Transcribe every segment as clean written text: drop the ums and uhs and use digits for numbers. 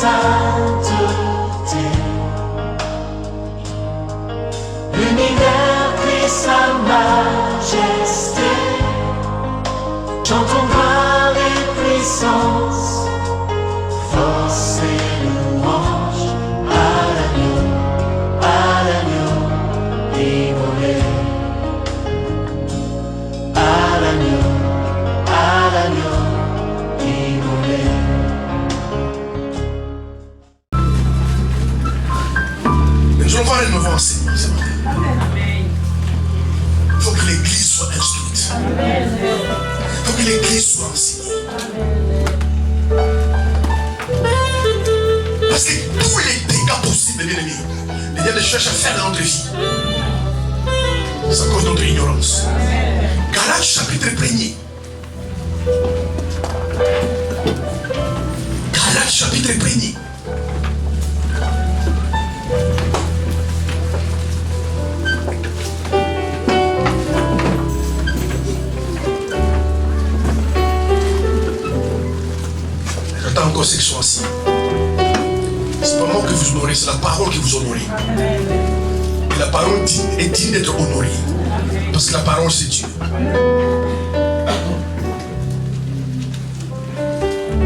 sainteté. L'univers crie sa majesté. Chantons gloire et puissance, force et louange à l'agneau immolé. À l'agneau immolé. Nous allons voir un nouveau enseignement ce matin. Il faut que l'église soit instruite. Il faut que l'église soit enseignée. Parce que tous les dégâts possibles, bien aimés, les diables cherchent à faire dans notre vie. C'est à cause de notre ignorance. Galates chapitre 1er. Galates chapitre 1er. J'attends encore ceux qui sont assis. C'est pas moi que vous honorez, c'est la parole que vous honorez. Et la parole est digne d'être honorée. Parce que la parole c'est Dieu.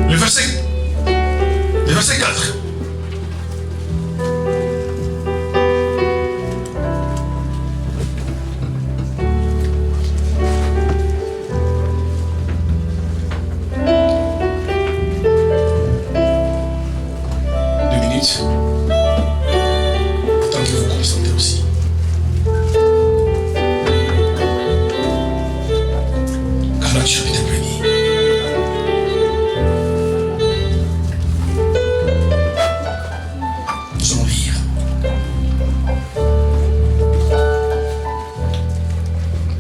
Le verset 4. Tant que vous consentez aussi. Galates chapitre 1er. Nous allons lire.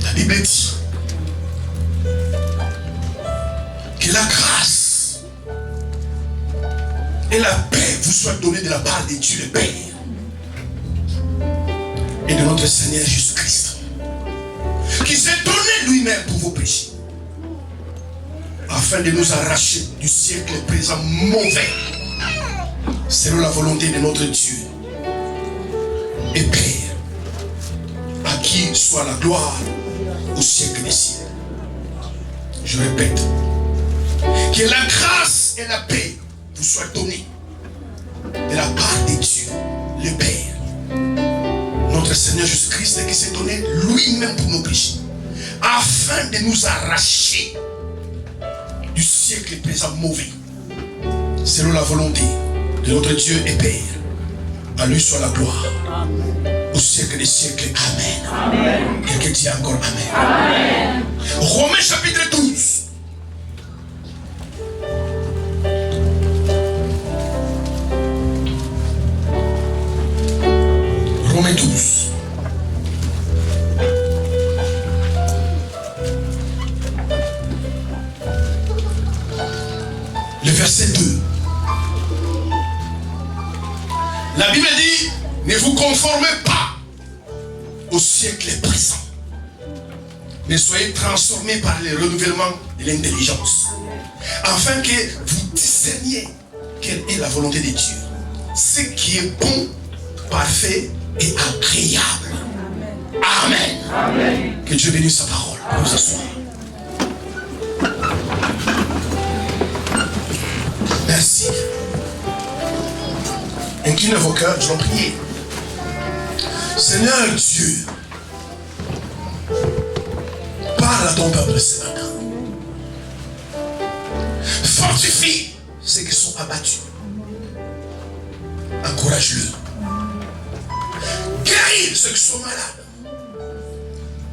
La Bible dit que la grâce et la paix vous soit donnée de la part de Dieu le Père et de notre Seigneur Jésus-Christ, qui s'est donné lui-même pour vos péchés, afin de nous arracher du siècle présent mauvais, selon la volonté de notre Dieu et Père, à qui soit la gloire au siècle des siècles. Je répète, que la grâce et la paix vous soient données de la part de Dieu, le Père, notre Seigneur Jésus-Christ, qui s'est donné lui-même pour nos péchés, afin de nous arracher du siècle présent mauvais, selon la volonté de notre Dieu et Père. À lui soit la gloire au siècle des siècles. Amen. Amen. Quelqu'un dit encore Amen. Amen. Romains chapitre 12. Romains 12. Le verset 2. La Bible dit, ne vous conformez pas au siècle présent, mais soyez transformés par le renouvellement de l'intelligence, afin que vous discerniez quelle est la volonté de Dieu, ce qui est bon, parfait et agréable. Amen. Amen. Que Dieu bénisse sa parole. Nous asseoir. Merci. Inclinez vos cœurs, nous allons prier. Seigneur Dieu, parle à ton peuple ce matin. Fortifie ceux qui sont abattus. Encourage-le. Guéris ceux qui sont malades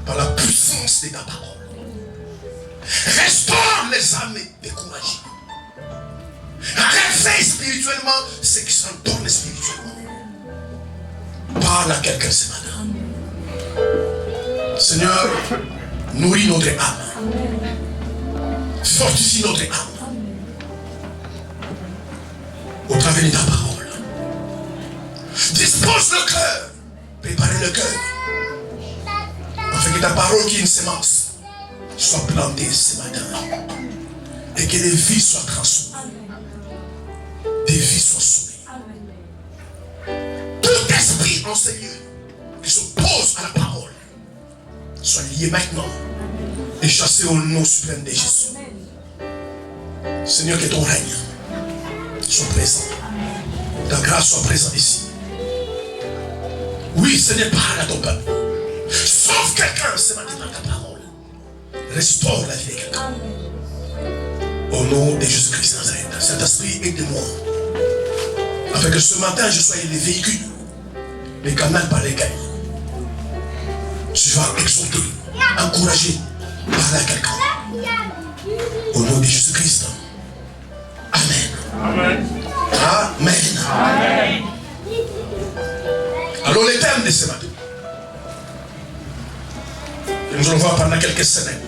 par la puissance de ta parole. Restaure les âmes découragées. Réveille spirituellement ceux qui s'endorment spirituellement. Parle à quelqu'un ce matin. Seigneur, nourris notre âme. Fortifie notre âme. Au travers de ta parole. Dispose le cœur. Préparez le cœur. Afin que ta parole qui est une semence soit plantée ce matin. Et que les vies soient transformées. des vies soient sauvées. Tout esprit en Seigneur qui s'oppose à la parole soit lié maintenant et chassé au nom suprême de Jésus. Seigneur, que ton règne soit présent. Ta grâce soit présente ici. Oui, Seigneur, parle à ton peuple. Sauve quelqu'un ce matin dans ta parole. Restaure la vie de quelqu'un. Au nom de Jésus-Christ de Nazareth. Saint-Esprit, aide-moi. Afin que ce matin, je sois les véhicules, les canaux par lesquels tu vas exhorter, encourager, parler à quelqu'un. Au nom de Jésus-Christ. Amen. Amen. Amen. Amen. Alors les thèmes de ce matin, que nous allons voir pendant quelques semaines.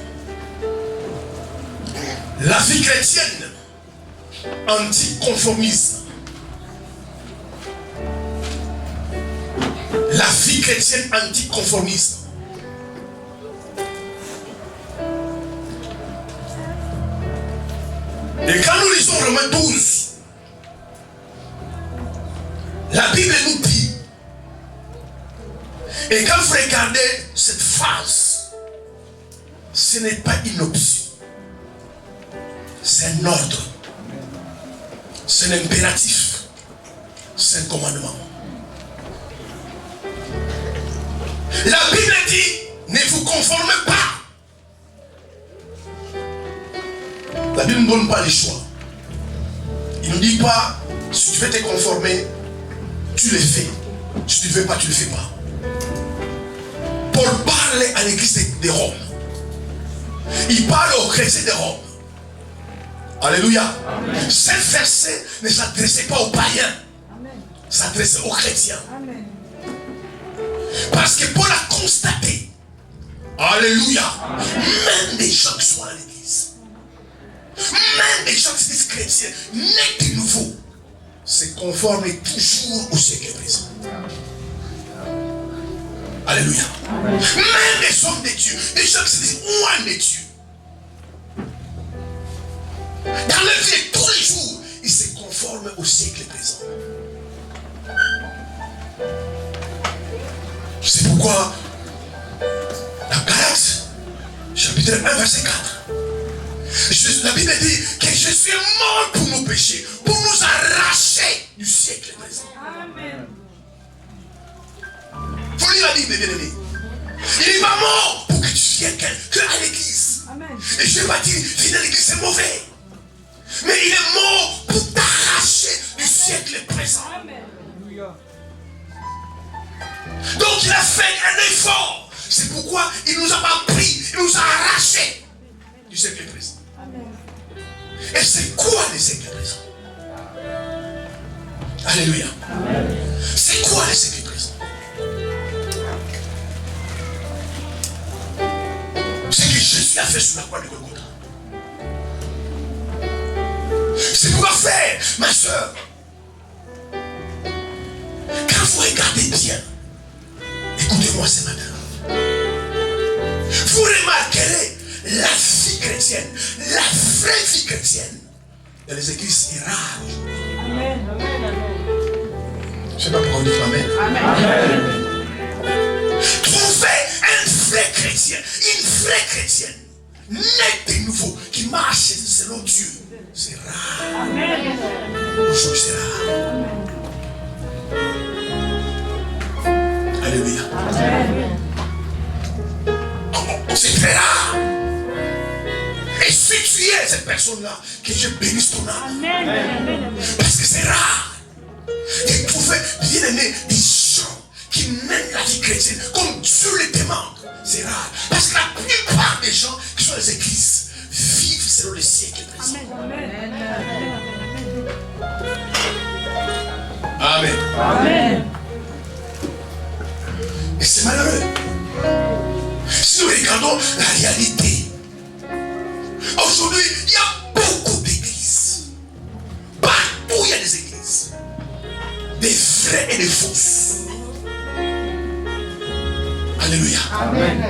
La vie chrétienne anticonformiste. La vie chrétienne anticonformiste. Et quand nous lisons Romains 12, la Bible nous dit, et quand vous regardez cette phrase, ce n'est pas une option, c'est un ordre, c'est un impératif, c'est un commandement. La Bible dit, ne vous conformez pas. La Bible ne donne pas les choix. Il ne dit pas, si tu veux te conformer, tu le fais. Si tu ne veux pas, tu ne le fais pas. Paul parlait à l'église de Rome. Il parle aux chrétiens de Rome. Alléluia. Amen. Ce verset ne s'adressait pas aux païens. S'adressait aux chrétiens. Amen. Parce que Paul a constaté, alléluia, même des gens qui sont à l'église, même des gens qui se disent chrétiens, nés de nouveau, se conforment toujours au siècle présent. Alléluia. Amen. Même des hommes de Dieu, des gens qui se disent loin de Dieu, dans leur vie de tous les jours, ils se conforment au siècle présent. C'est pourquoi dans Galates, chapitre 1, verset 4, la Bible dit que je suis mort pour nos péchés, pour nous arracher du siècle présent. Amen. Faut lire la Bible, bien aimé. Il n'est pas mort pour que tu viennes que à l'église. Amen. Et je ne vais pas dire, venir à l'église c'est mauvais. Mais il est mort pour t'arracher du siècle présent. Amen. Donc il a fait un effort. C'est pourquoi il nous a pas pris, il nous a arraché du siècle présent. Amen. Et c'est quoi le siècle présent? Alléluia. Amen. C'est quoi le siècle présent? Ce que Jésus a fait sur la croix de Golgotha. C'est pourquoi faire, ma soeur, quand vous regardez bien, écoutez-moi ce matin, vous remarquerez la vie chrétienne, la vraie vie chrétienne dans les églises est rare. Amen. Je ne sais pas pourquoi on dit Amen. Amen. Trouvez un vrai chrétien, une vraie chrétienne, née de nouveau, qui marche selon Dieu. C'est rare. Amen. Aujourd'hui, c'est rare. Amen. Alléluia. Amen. C'est très rare. Et si tu es cette personne-là, que Dieu bénisse ton âme. Amen. Parce que c'est rare de trouver, bien aimé, des gens qui mènent la vie chrétienne comme Dieu les demande. C'est rare. Parce que la plupart des gens qui sont dans les églises vivent selon le siècle présent. Amen. Amen. Et c'est malheureux. Si nous regardons la réalité, aujourd'hui, il y a beaucoup d'églises. Partout, il y a des églises. Des vraies et des fausses. Alléluia. Amen.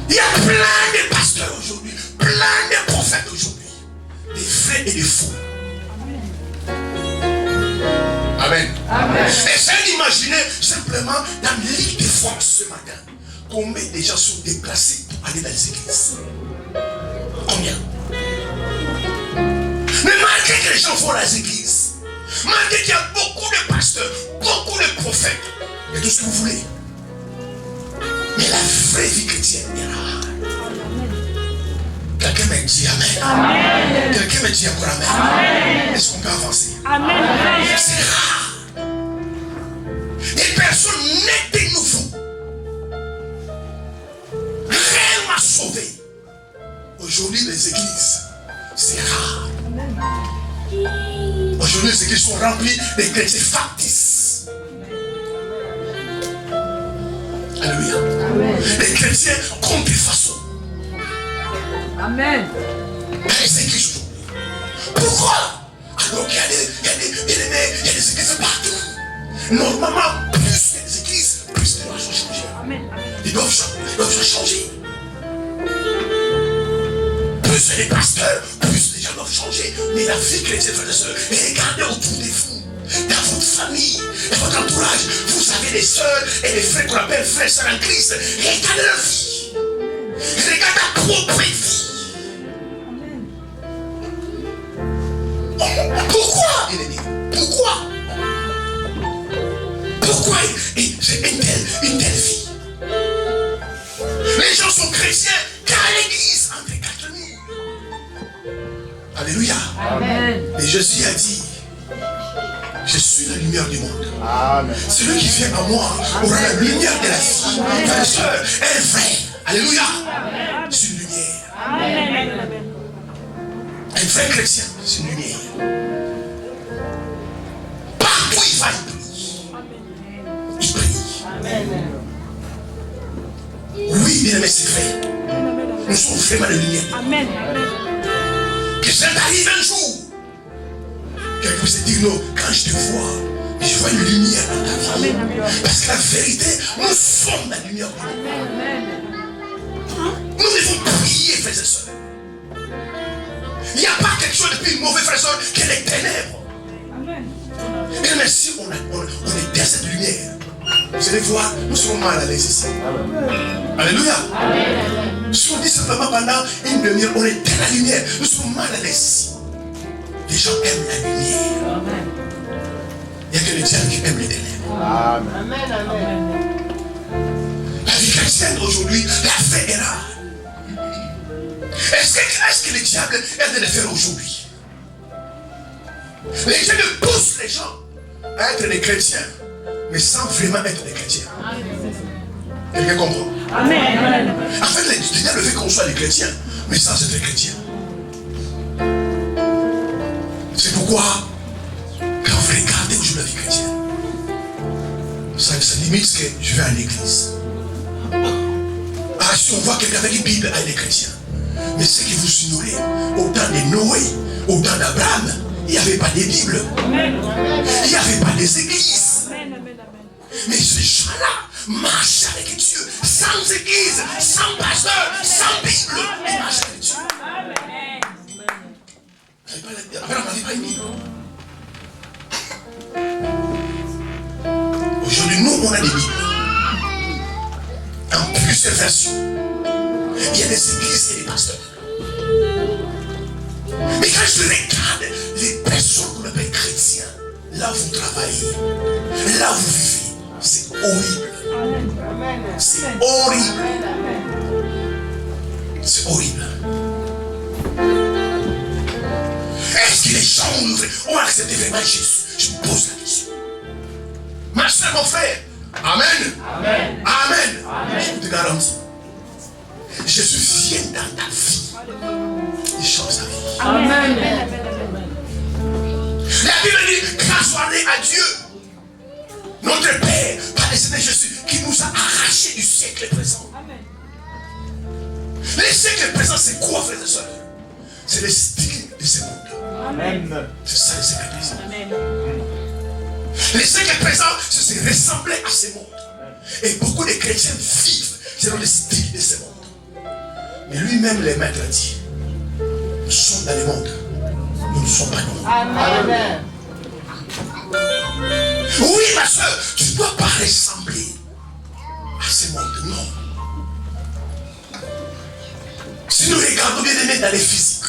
Il y a plein de pasteurs aujourd'hui, plein de prophètes aujourd'hui. Des et des fous. Amen. Essayez d'imaginer simplement dans l'île de France ce matin, combien de gens sont déplacés pour aller dans les églises. Combien? Mais malgré que les gens vont dans les églises, malgré qu'il y a beaucoup de pasteurs, beaucoup de prophètes, et tout ce que vous voulez, mais la vraie vie chrétienne est rare. Quelqu'un me dit Amen. Quelqu'un me dit encore Amen. Est-ce qu'on peut avancer? Amen. C'est rare. Des personnes nées de nouveau, réellement sauvées. Aujourd'hui, les églises, c'est rare. Aujourd'hui, les églises sont remplies de chrétiens factices. Alléluia. Les chrétiens contrefaçons. Amen. Dans les églises aujourd'hui. Pourquoi? Alors qu'il y a des églises partout. Normalement, plus il y a des églises, plus les gens changer. Ils doivent changer. Plus il y a des pasteurs, plus les gens doivent changer. Mais la vie chrétienne, frères et sœurs, regardez autour de vous, dans votre famille, dans votre entourage, vous avez des sœurs et des frères qu'on appelle frères et sœurs en Christ. Regardez leur vie. Regardez ta propre vie. Pourquoi, bien-aimé? Pourquoi c'est une telle vie? Les gens sont chrétiens car l'église entre quatre murs. Alléluia. Amen. Et Jésus a dit, je suis la lumière du monde. Amen. Celui qui vient à moi aura la lumière de la vie. Frères et sœurs, elle est vraie. Alléluia. C'est une lumière. Un vrai chrétien, c'est une lumière. Partout il va, il prie. Oui, bien aimé, c'est vrai. Nous sommes vraiment de lumière. Que ça arrive un jour. Quelqu'un peut se dire, non, quand je te vois, je vois une lumière dans ta vie. Parce que la vérité, nous sommes la lumière. Nous devons prier, frères et sœurs. Il n'y a pas quelque chose de plus mauvais, frères et sœurs, que les ténèbres. Et même si on est dans cette lumière, vous allez voir, nous serons mal à l'aise ici. Alléluia. Si on dit simplement pendant une demi-heure, on est dans la lumière, nous serons mal à l'aise ici. Les gens aiment la lumière. Il n'y a que les diables qui aiment les ténèbres. Amen. La vie chrétienne aujourd'hui, la vraie est rare. Est-ce que les diables aiment de le faire aujourd'hui? Les gens poussent les gens à être des chrétiens, mais sans vraiment être des chrétiens. Quelqu'un comprend? Amen. En fait, les diables veulent qu'on soit des chrétiens, mais sans être des chrétiens. C'est pourquoi, quand vous regardez aujourd'hui la vie chrétienne, ça limite que je vais à l'église. Ah, si on voit quelqu'un avec une Bible, il est chrétien. Mais ce que vous ignorez, au temps de Noé, au temps d'Abraham, il n'y avait pas de Bible. Il n'y avait pas des églises. Mais ces gens-là marchent avec Dieu, sans église, sans pasteur, sans Bible. Ils marchent avec Dieu. Abraham n'avait pas une Bible. Aujourd'hui, nous, on a des Bibles. En plusieurs versions. Il y a des églises et des pasteurs. Mais quand je regarde les personnes qu'on appelle chrétiens, là où vous travaillez, là où vous vivez, c'est horrible. C'est horrible. C'est horrible. Est-ce que les gens ont accepté vraiment Jésus? Je me pose la question. Ma soeur, mon frère, Amen. Amen. Je te garantis. Jésus vient dans ta vie. Il change ta vie. Amen. La Bible dit, grâce soit à Dieu, notre Père, par le Seigneur Jésus, qui nous a arrachés du siècle présent. Le siècle présent, c'est quoi, frères et sœurs? C'est le style de ce monde. Amen. C'est ça le siècle présent. Le siècle présent, c'est se ressembler à ce monde. Et beaucoup de chrétiens vivent selon le style de ce monde. Mais lui-même, le maître a dit, nous sommes dans le monde, nous ne sommes pas nous. Amen. Oui, ma soeur, tu ne dois pas ressembler à ce monde, non. Si nous regardons bien aimés dans les physiques,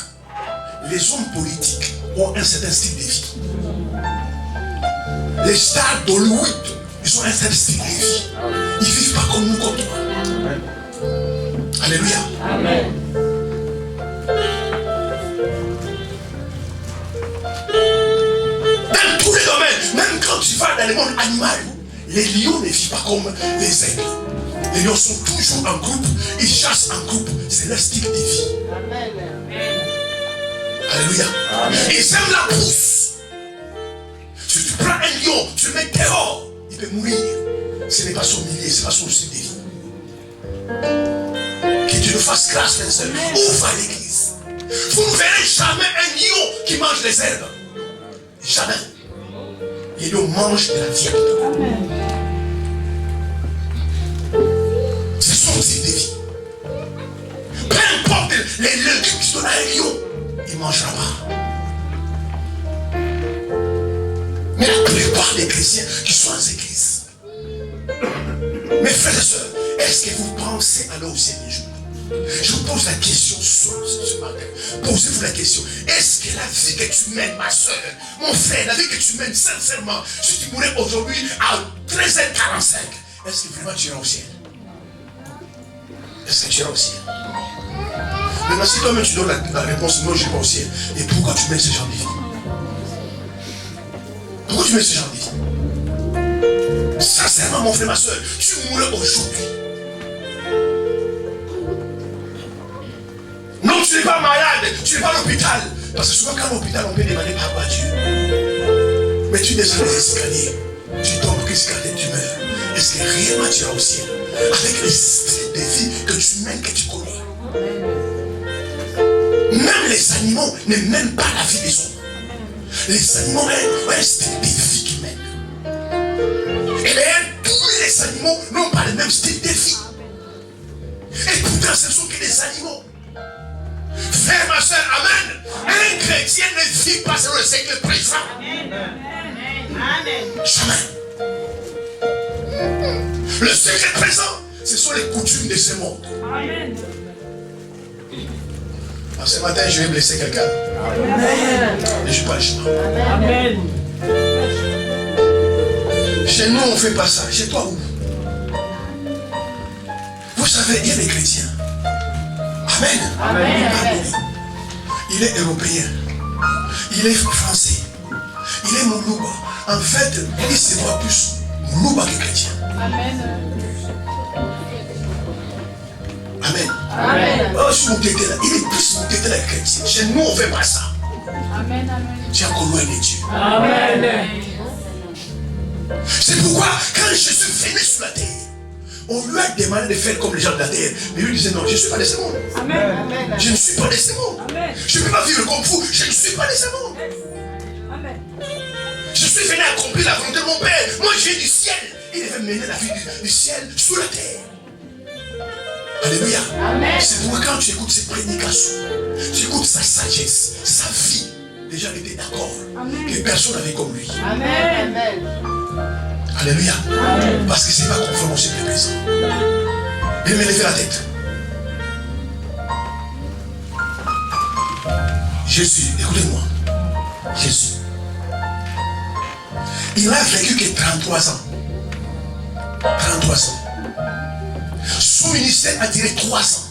les hommes politiques ont un certain style de vie. Les stars d'Hollywood, ils ont un certain style de vie. Ils ne vivent pas comme nous, comme toi. Amen. Alléluia. Amen. Dans tous les domaines, même quand tu vas dans le monde animal, les lions ne vivent pas comme les aigles. Les lions sont toujours en groupe, ils chassent en groupe. C'est leur style de vie. Amen. Alléluia. Ils aiment la pousse. Si tu prends un lion, tu le mets dehors, il peut mourir. Ce n'est pas son milieu, ce n'est pas son style de vie. Que Dieu nous fasse grâce, frères et sœurs. Où va l'église? Vous ne verrez jamais un lion qui mange les herbes. Jamais. Les lions mangent de la viande. C'est son style de vie. Peu importe les légumes qui donnent à un lion, il ne mangera pas. Mais la plupart des chrétiens qui sont aux églises, mes frères et sœurs, est-ce que vous pensez alors au Seigneur jour? Je vous pose la question ce matin. Posez-vous la question. Est-ce que la vie que tu mènes, ma soeur, mon frère, la vie que tu mènes sincèrement, si tu mourais aujourd'hui à 13h45, est-ce que vraiment tu iras au ciel? Est-ce que tu iras au ciel? Maintenant, si toi-même tu donnes la réponse, non, je ne vais pas au ciel. Et pourquoi tu mènes ce genre de vie? Pourquoi tu mènes ce genre de vie? Sincèrement, mon frère, ma soeur, tu mourrais aujourd'hui. Non, tu n'es pas malade, tu n'es pas à l'hôpital. Parce que souvent, quand à l'hôpital, on peut demander pardon à Dieu. Mais tu descends les escaliers, tu tombes, qu'est-ce que tu meurs? Est-ce que réellement tu iras au ciel? Avec les styles de vie que tu mènes, que tu connais. Même les animaux ne mènent pas la vie des hommes. Les animaux ont un style de vie qu'ils mènent. Et tous les animaux n'ont pas le même style de vie. Et pourtant, ce ne sont que des animaux. Frère, ma soeur, amen. Un chrétien ne vit pas sur le siècle présent. Jamais. Le siècle présent, ce sont les coutumes de ce monde. Amen. Alors, ce matin, je vais blesser quelqu'un. Et je parle chemin. Amen. Chez nous, on ne fait pas ça. Chez toi, où? Vous savez, il y a des chrétiens. Amen. Amen. Il est européen. Il est français. Il est Moulouba. En fait, il se voit plus Moulouba que chrétien. Amen. Amen. Amen. Oh, je suis mon tété là. Il est plus mon tété là que chrétien. Chez nous, on ne fait pas ça. Amen. Amen. Tu es encore loin de Dieu. Amen. C'est pourquoi, quand Jésus venait sur la terre, on lui a demandé de faire comme les gens de la terre. Mais lui disait non, je ne suis pas de ce monde. Amen. Je ne suis pas de ce monde. Amen. Je ne peux pas vivre comme vous. Je ne suis pas de ce monde. Amen. Je suis venu accomplir la volonté de mon Père. Moi, je viens du ciel. Il devait mener la vie du ciel sur la terre. Alléluia. Amen. C'est pourquoi quand tu écoutes ses prédications, tu écoutes sa sagesse, sa vie. Les gens étaient d'accord que personne n'avait comme lui. Amen. Amen. Alléluia. Parce que ce n'est pas conforme au siècle présent. Il me lève la tête. Jésus, écoutez-moi. Jésus. Il n'a vécu que 33 ans. 33 ans. Son ministère a duré 3 ans.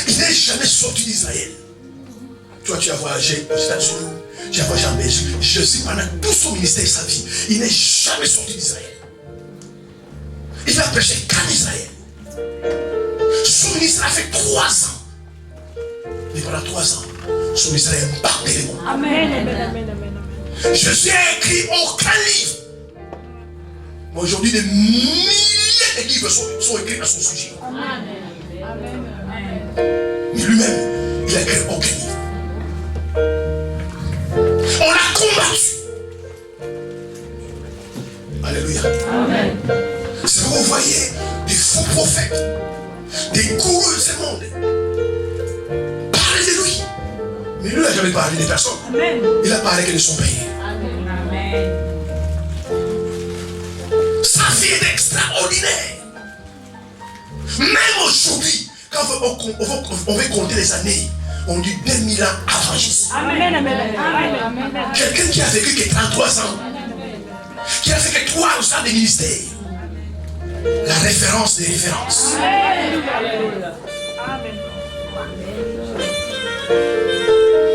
Il n'est jamais sorti d'Israël. Toi, tu as voyagé aux États-Unis, tu as voyagé en Belgique. Je sais pendant tout son ministère et sa vie, il n'est jamais sorti d'Israël. Il a prêché qu'en Israël. Son ministère a fait 3 ans. Et pendant 3 ans, son ministère a impacté les mondes. Amen. Amen. Amen. Amen. Jésus a écrit aucun livre. Mais aujourd'hui, des milliers de livres sont écrits à son sujet. Amen. Mais lui-même, il a écrit aucun livre. On l'a combattu. Alléluia. Amen. C'est que vous voyez des faux prophètes, des gourous de ce monde. Parlez de lui. Mais lui n'a jamais parlé des personnes. Amen. Il a parlé que de son pays. Amen. Sa vie est extraordinaire. Même aujourd'hui, quand on veut compter les années, on dit 2000 ans avant Jésus. Amen. Amen. Amen. Quelqu'un qui a vécu que 33 ans, qui a fait que 3 ans de ministère. La référence des références. Amen.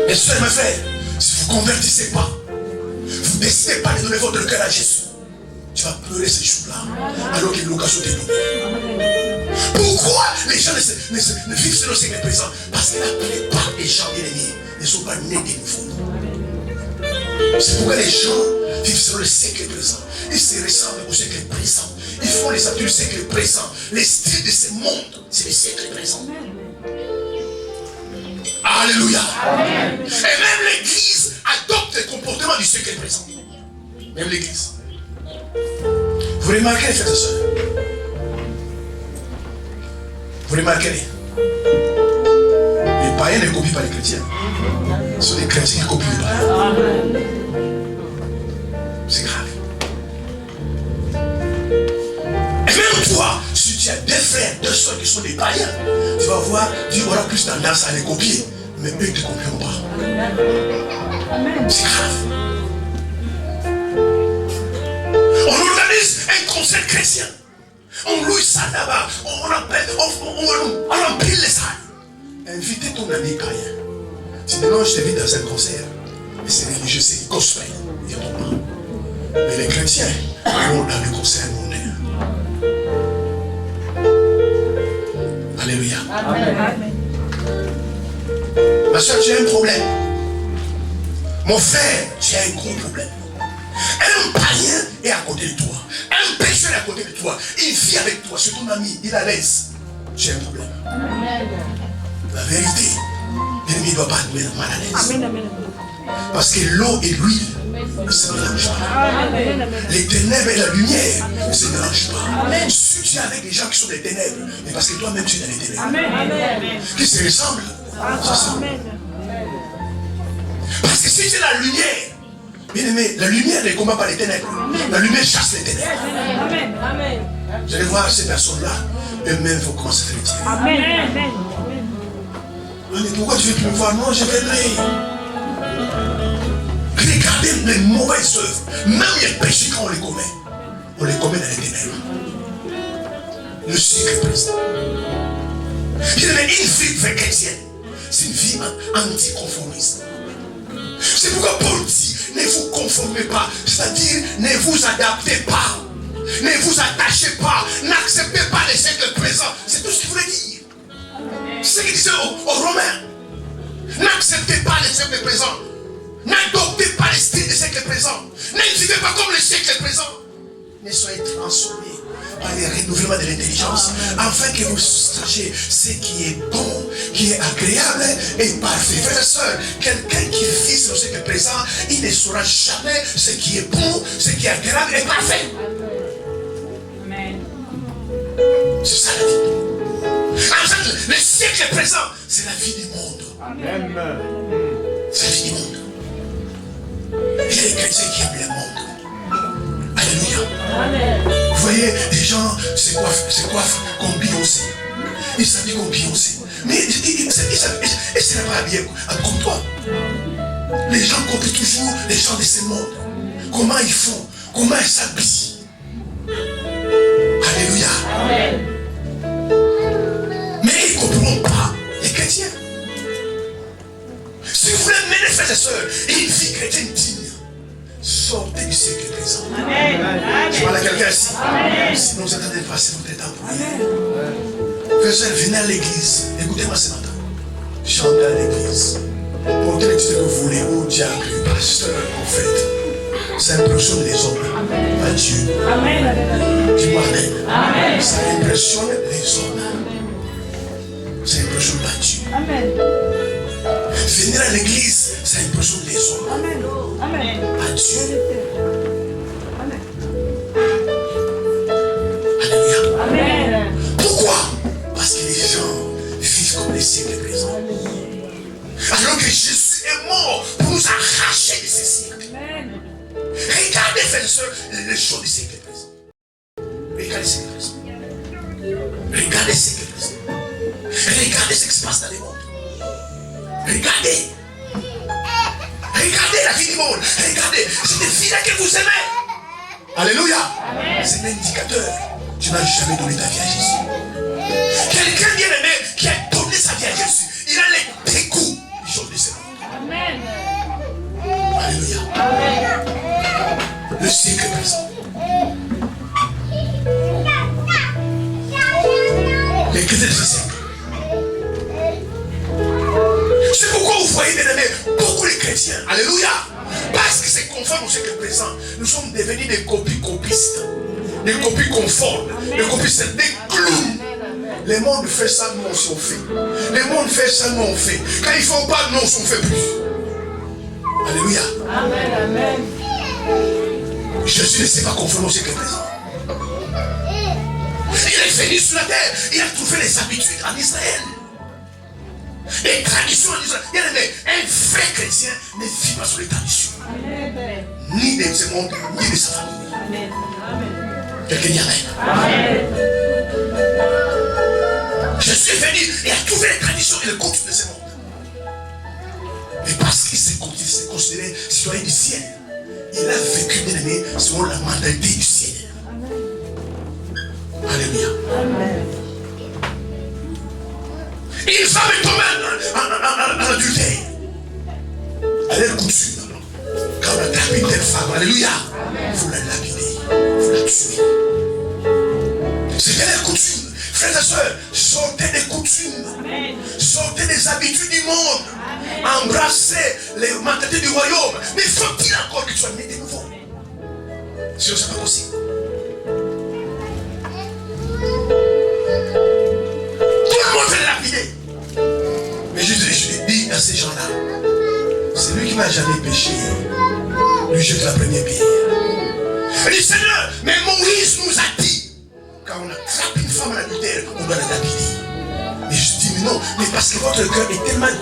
Mes soeurs et mes frères, si vous ne convertissez pas, vous ne décidez pas de donner votre cœur à Jésus, tu vas pleurer ces jours-là, alors que l'occasion t'est donnée. Pourquoi les gens ne vivent selon ce siècle présent? Parce que la plupart des gens bien-aimés ne sont pas nés de nouveau. C'est pourquoi les gens vivent selon le siècle présent. Ils se ressemblent au siècle présent. Ils font les habitudes du siècle présent. Les styles de ce monde, c'est le siècle présent. Alléluia. Amen. Et même l'église adopte le comportement du siècle présent. Même l'église. Vous remarquez, frères et sœurs? Vous remarquez? Les païens ne copient pas les chrétiens. Ce sont les chrétiens qui copient les païens. C'est grave. Et même toi, si tu as des frères, deux soeurs qui sont des païens, tu vas voir, tu auras plus tendance à les copier. Mais eux ne te copieront pas. C'est grave. On organise un concert chrétien. On loue ça là-bas. On remplit les salles. Invitez ton ami païen. Tu dis non, je te vis dans un concert. Mais c'est religieux, c'est gospel. Il y a ton nom. Mais les chrétiens vont dans le concert mondain. Alléluia. Amen. Ma soeur, tu as un problème. Mon frère, tu as un gros problème. Un païen est à côté de toi. Un pécheur est à côté de toi. Il vit avec toi. C'est ton ami. Il la laisse. Tu as un problème. Amen. La vérité, l'ennemi ne doit pas nous mettre mal à l'aise. Amen. Amen. Parce que l'eau et l'huile ne se mélangent pas. Amen. Les ténèbres et la lumière ne se mélangent pas. Si tu es avec des gens qui sont des ténèbres, mais parce que toi-même tu es dans les ténèbres. Amen. Qui se ressemblent. Amen. Parce que si c'est la lumière, bien aimé, la lumière ne combat pas les ténèbres. La lumière chasse les ténèbres. Amen. Amen. Vous allez voir ces personnes-là, eux-mêmes vont commencer à faire le Amen. Amen. Ah, mais pourquoi tu ne veux plus me voir? Non, je viendrai. Regardez les mauvaises œuvres. Même les péchés, quand on les commet dans les ténèbres. Le siècle présent. Il y a une vie vraie chrétienne. C'est une vie anticonformiste. C'est pourquoi Paul dit, ne vous conformez pas. C'est-à-dire, ne vous adaptez pas. Ne vous attachez pas. N'acceptez pas les siècles présents. C'est tout ce qu'il voulait dire. C'est ce qu'il disait aux Romains. N'acceptez pas les siècles présents. N'adoptez pas les styles des siècles présents. Ne vivez pas comme les siècles présents. Mais soyez transformés par les renouvellements de l'intelligence, afin que vous sachiez ce qui est bon, qui est agréable et parfait. Frères et sœurs, quelqu'un qui vit sur le siècle présent, il ne saura jamais ce qui est bon, ce qui est agréable et parfait. Amen. C'est ça la vie. En fait, le siècle présent, c'est la vie du monde. Amen. C'est la vie du monde. Il y a des chrétiens qui aiment le monde. Alléluia. Amen. Vous voyez, les gens se coiffent comme Beyoncé. Ils s'habillent comme Beyoncé. Mais ils ne sont pas habillés comme toi. Les gens copient toujours les gens de ce monde. Comment ils font, comment ils s'habillent. Alléluia. Amen. Mais ils ne comprennent pas les chrétiens. Si vous voulez mener, frères et sœurs, une vie chrétienne digne, sortez du siècle présent. Amen. Je parle à quelqu'un ici. Amen. Sinon vous attendez de passer votre temps pour rien. Frères et sœurs, venez à l'église. Écoutez-moi ce matin. Chantez à l'église. Portez le titre que vous voulez, au diable, pasteur, prophète. Ça impressionne les hommes, pas Dieu. Amen. Dis-moi Amen. Amen. Ça impressionne les hommes. Ça impressionne pas Dieu. Amen. Venir à l'église, ça impressionne les hommes, Amen. Amen. pas Dieu. Amen. Alléluia. Amen. Pourquoi? Parce que les gens vivent comme les siècles présents. Alors que Jésus frères et sœurs, les choses du siècle présent. Regardez ce qui est présent. Regardez ce qui est présent. Regardez ce qui se passe dans le monde. Regardez. Regardez la vie du monde. Regardez. C'est des filles-là que vous aimez. Alléluia. C'est l'indicateur. Tu n'as jamais donné ta vie à Jésus. Quelqu'un bien aimé qui a donné sa vie à Jésus, il a les dégoûts du jour de ce monde. Amen. Alléluia. Le siècle présent. Les chrétiens de ce siècle. C'est pourquoi vous voyez, bien aimé, beaucoup de chrétiens. Alléluia. Parce que c'est conforme au siècle présent. Nous sommes devenus des copistes. Des copies conformes. Des copistes, des clowns. Le monde fait ça, nous aussi on fait. Le monde fait ça, nous on fait. Quand ils ne font pas, nous on s'en fait plus. Alléluia. Amen, amen. Jésus ne s'est pas conformé au siècle présent. Il est venu sur la terre. Il a trouvé les habitudes en Israël. Les traditions en Israël. Bien aimé, un vrai chrétien ne vit pas sur les traditions. Amen. Ni de ce monde, ni de sa famille. Amen. Amen. Quelqu'un dit Amen. Amen. Jésus est venu et a trouvé les traditions et les coutumes de ce monde. Mais parce qu'il s'est considéré citoyen du ciel, il a vécu, bien aimé, selon la mentalité du ciel. Alléluia. Amen. Une femme est tombée en adultère. Elle est coutume. Quand on a tapé telle femme, alléluia, il faut la lapider, il faut la tuer. C'était la coutume. Frères et sœurs, sortez des coutumes. Amen. Sortez des habitudes du monde. Amen. Embrassez les mentalités du royaume. Mais faut-il encore que tu sois né de nouveau? Sinon, c'est pas possible. Tout le monde fait lapider. Mais je dis à ces gens-là, c'est lui qui n'a jamais péché. Lui jette la première pierre. Il dit, Seigneur, mais Moïse nous a dit, quand on attrape une femme en adultère, on doit la lapider. Mais je dis, mais non, mais parce que votre cœur est tellement dur.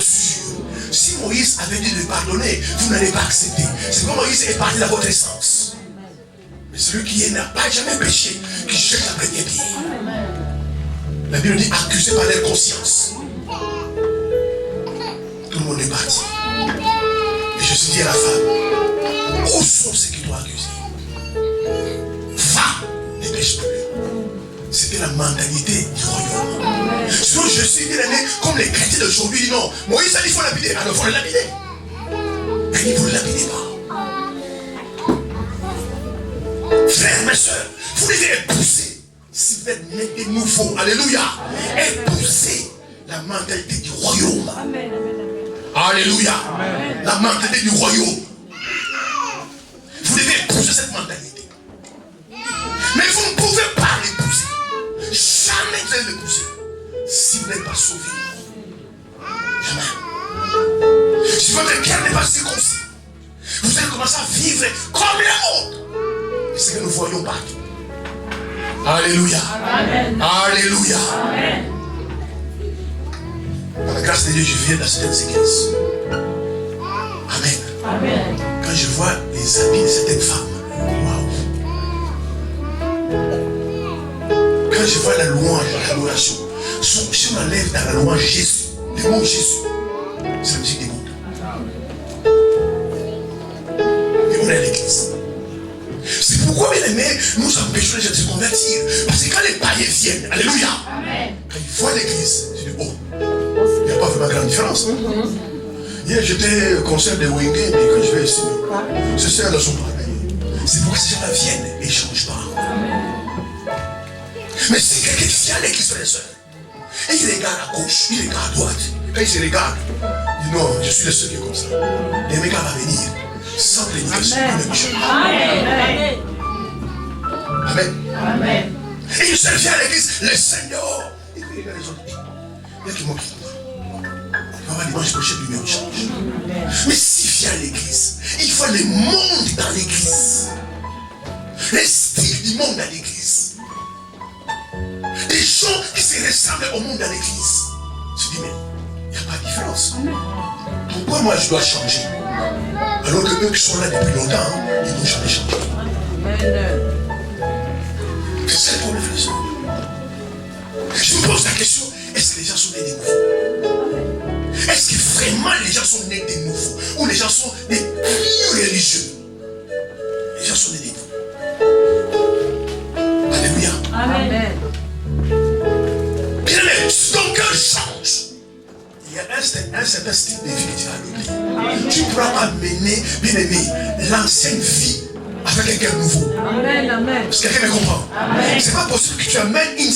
Si Moïse avait dit de pardonner, vous n'allez pas accepter. C'est comme Moïse est parti dans votre essence. Mais celui qui n'a pas jamais péché, qui jette la première pierre. La Bible dit accusé par leur conscience. Tout le monde est parti. Et je suis dit à la femme, où sont ceux qui doivent accuser? Va, ne pêche plus. C'était la mentalité du royaume. Sinon je suis bien aimé comme les chrétiens d'aujourd'hui disent non. Moïse a dit qu'il faut lapider. Alors il faut le lapider. Mais il ne vous le lapidez pas. Frères, mes soeurs, vous devez épouser. Si vous êtes né de nouveau, alléluia, épousez la mentalité du royaume. Amen. Alléluia. La mentalité du royaume. Vous devez épouser cette mentalité. Mais vous ne pouvez pas l'épouser. Jamais vous allez l'épouser. Si vous n'êtes pas sauvé. Jamais. Si votre cœur n'est pas circoncis, vous allez commencer à vivre comme le monde. C'est ce que nous voyons partout. Alléluia. Amen. Alléluia. Amen. Par la grâce de Dieu, je viens dans certaines églises. Amen. Amen. Quand je vois les habits de certaines femmes, waouh. Quand je vois la louange, l'adoration, si on enlève dans la louange Jésus, le mot Jésus, c'est la musique des mondes. Et on est à l'église. C'est pourquoi, bien aimé, nous empêchons les gens de se convertir. Parce que quand les païens viennent, alléluia, quand ils voient l'église, je dis, oh, il n'y a pas vraiment grande différence. Hier, j'étais au concert de Wingen, et quand je vais ici, ce soeur ne sont pas païens. C'est pourquoi ces gens-là viennent et ne changent pas. Mais si quelqu'un vient à l'église, frères et sœurs, et il regarde à gauche, il regarde à droite, quand il se regarde, il dit non, je suis le seul qui est comme ça. Les mecs vont venir sans prédication, même chose. Amen. Amen. Amen. Et il se vient à l'église, le Seigneur. Et puis il regarde les autres. Il y a qui m'ont quitté. Il va avoir dimanche prochain, lui-même change. Mais s'il vient à l'église, il voit le monde dans l'église. Les styles du monde dans l'église. Des gens qui se ressemblent au monde dans l'église. Je dis, mais il n'y a pas de différence. Pourquoi moi je dois changer? Alors que eux qui sont là depuis longtemps, ils n'ont jamais changé. C'est ça le problème, frère et sœur. Je me pose la question, est-ce que les gens sont nés de nouveau? Est-ce que vraiment les gens sont nés de nouveau? Ou les gens sont des plus religieux? Les gens sont nés de nouveau. Alléluia. Amen. Bien aimé, ton cœur change. Il y a un certain style de vie que tu vas adopter. Tu ne pourras pas mener, bien aimé, l'ancienne vie avec un cœur nouveau. Amen. Amen. Est-ce que quelqu'un me comprend? C'est pas possible que tu mènes une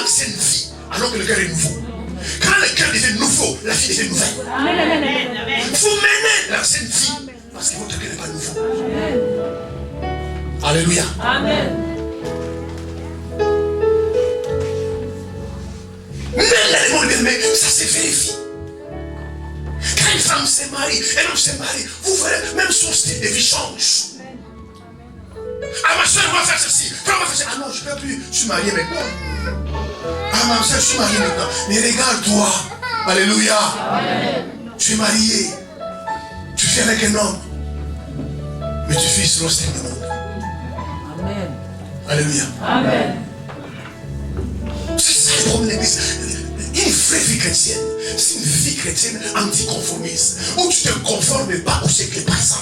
ancienne vie alors que le cœur est nouveau. Quand le cœur devient nouveau, la vie devient nouvelle. Il faut mener l'ancienne vie parce que votre cœur n'est pas nouveau. Alléluia. Amen. Même les mots, ça se vérifie. Quand une femme se marie, un homme se marie, vous verrez, même son style de vie change. Ah, ma soeur, on va faire ceci. Frère, on va faire ceci. Ah non, je ne peux plus. Je suis marié maintenant. Ah, ma soeur, je suis marié maintenant. Mais regarde-toi. Alléluia. Tu es marié. Tu vis avec un homme. Mais tu vis selon le style du monde. Amen. Alléluia. Amen. C'est ça le problème de l'église. Une vraie vie chrétienne, c'est une vie chrétienne anticonformiste, où tu ne te conformes pas au siècle présent.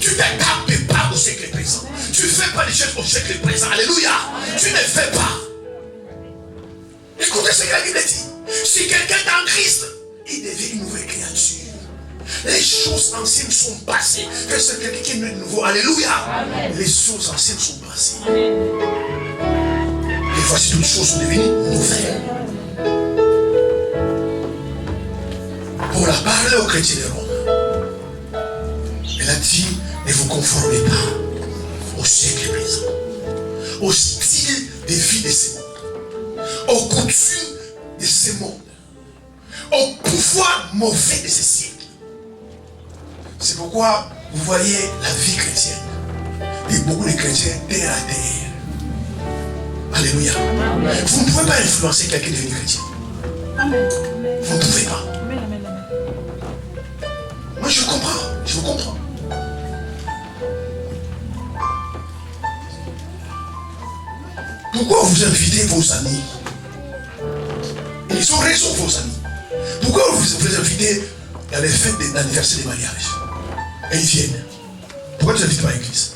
Tu ne t'adaptes pas au siècle présent. Tu ne fais pas les choses au siècle présent. Alléluia. Tu ne fais pas. Écoutez ce que la Bible dit. Si quelqu'un est en Christ, il devient une nouvelle créature. Les choses anciennes sont passées. Que c'est quelqu'un qui est né de nouveau. Alléluia. Amen. Les choses anciennes sont passées. Et voici toutes choses sont devenues nouvelles. Pour la parler aux chrétiens de Rome, elle a dit, ne vous conformez pas au siècle présent, au style de vie de ce monde, aux coutumes de ce monde, au pouvoir mauvais de ce siècle. C'est pourquoi vous voyez la vie chrétienne et beaucoup de chrétiens terre à terre. Alléluia. Vous ne pouvez pas influencer quelqu'un de devenir chrétien. Vous ne pouvez pas. Moi je comprends, je vous comprends. Pourquoi vous invitez vos amis? Ils ont raison, vos amis. Pourquoi vous invitez dans les fêtes d'anniversaire des mariages? Et ils viennent. Pourquoi tu n'invites pas à l'église?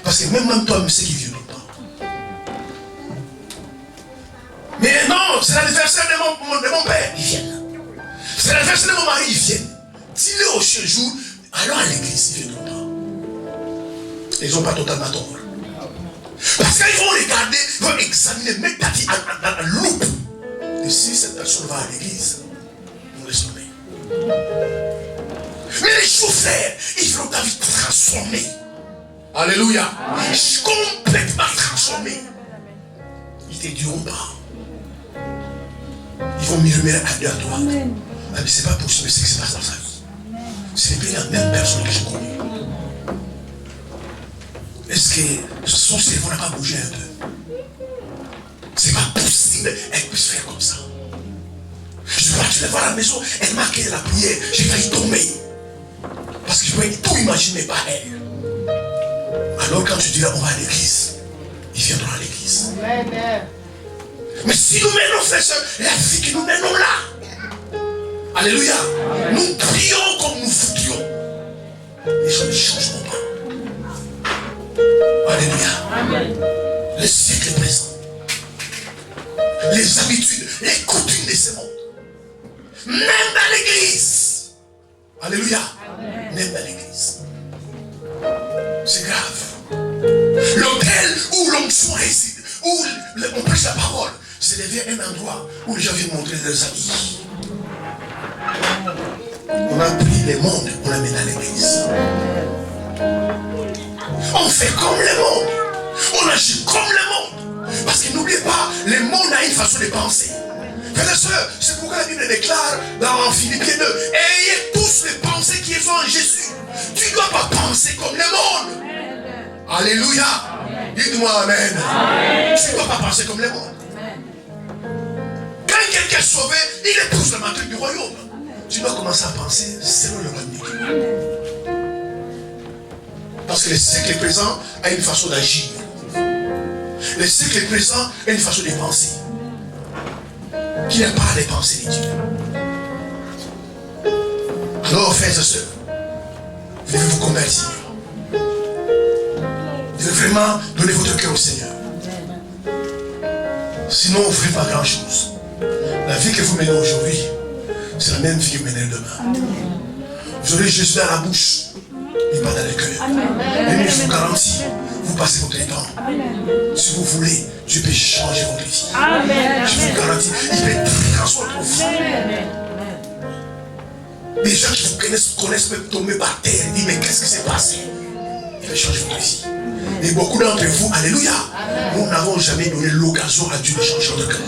Parce que même toi, tu sais qu'ils viennent pas. Mais non, c'est l'anniversaire de mon père, ils viennent. C'est l'anniversaire de mon mari, ils viennent. Dis-le au séjour, allons à l'église, ils ne viendront pas. Ils n'ont pas totalement tort. Parce qu'ils vont regarder, ils vont examiner, mettre ta vie en loupe. Et si cette personne va à l'église, on laisse tomber. Mais les chauffeurs, ils vont ta vie transformée. Alléluia. Complètement transformée. Ils ne te diront pas. Ils vont murmurer à deux à toi. Ah, mais c'est pas possible, c'est que c'est pas dans sa vie. C'est bien la même personne que je connais. Est-ce que son cerveau n'a pas bougé un peu? C'est pas possible qu'elle puisse faire comme ça. Je vois, tu la vois à la maison, elle marquait la prière, j'ai failli tomber. Parce que je pouvais tout imaginer par elle. Alors quand tu diras on va à l'église, ils viendront à l'église. Mais si nous menons, frères et sœurs, la vie que nous menons là, alléluia, nous prions comme nous voudrions, les gens ne changeront pas. Alléluia. Amen. Le siècle présent, les habitudes, les coutumes de ce monde, même dans l'église, alléluia, amen. Même dans l'église, c'est grave. L'hôtel où l'onction réside, où on prêche la parole, c'est devenu un endroit où les gens viennent montrer leurs amis. On a pris le monde, on l'a mis dans l'église. On fait comme le monde. On agit comme le monde. Parce que n'oubliez pas, le monde a une façon de penser. Frères et sœurs, c'est pourquoi la Bible déclare dans Philippiens 2, ayez tous les pensées qui sont en Jésus. Tu ne dois pas penser comme le monde. Alléluia. Dites-moi amen. Tu ne dois pas penser comme le monde. Quand quelqu'un est sauvé, il épouse le manteau du royaume. Tu dois commencer à penser selon le royaume. Parce que le siècle présent a une façon d'agir. Le siècle présent a une façon de penser. Qui n'est pas les pensées de Dieu. Alors, frères et sœurs, vous devez vous convertir. Vous devez vraiment donner votre cœur au Seigneur. Sinon, vous ne ferez pas grand-chose. La vie que vous menez aujourd'hui, c'est la même vie que vous mènerez demain. Vous aurez Jésus dans la bouche, mais pas dans le cœur. Mais je vous garantis, vous passez votre temps. Si vous voulez, Dieu peut changer votre vie. Je vous garantis, il peut transformer votre vie. Les gens qui vous connaissent peuvent tomber par terre et dire, mais qu'est-ce qui s'est passé? Il peut changer votre vie. Et beaucoup d'entre vous, alléluia, nous n'avons jamais donné l'occasion à Dieu de changer notre cœur.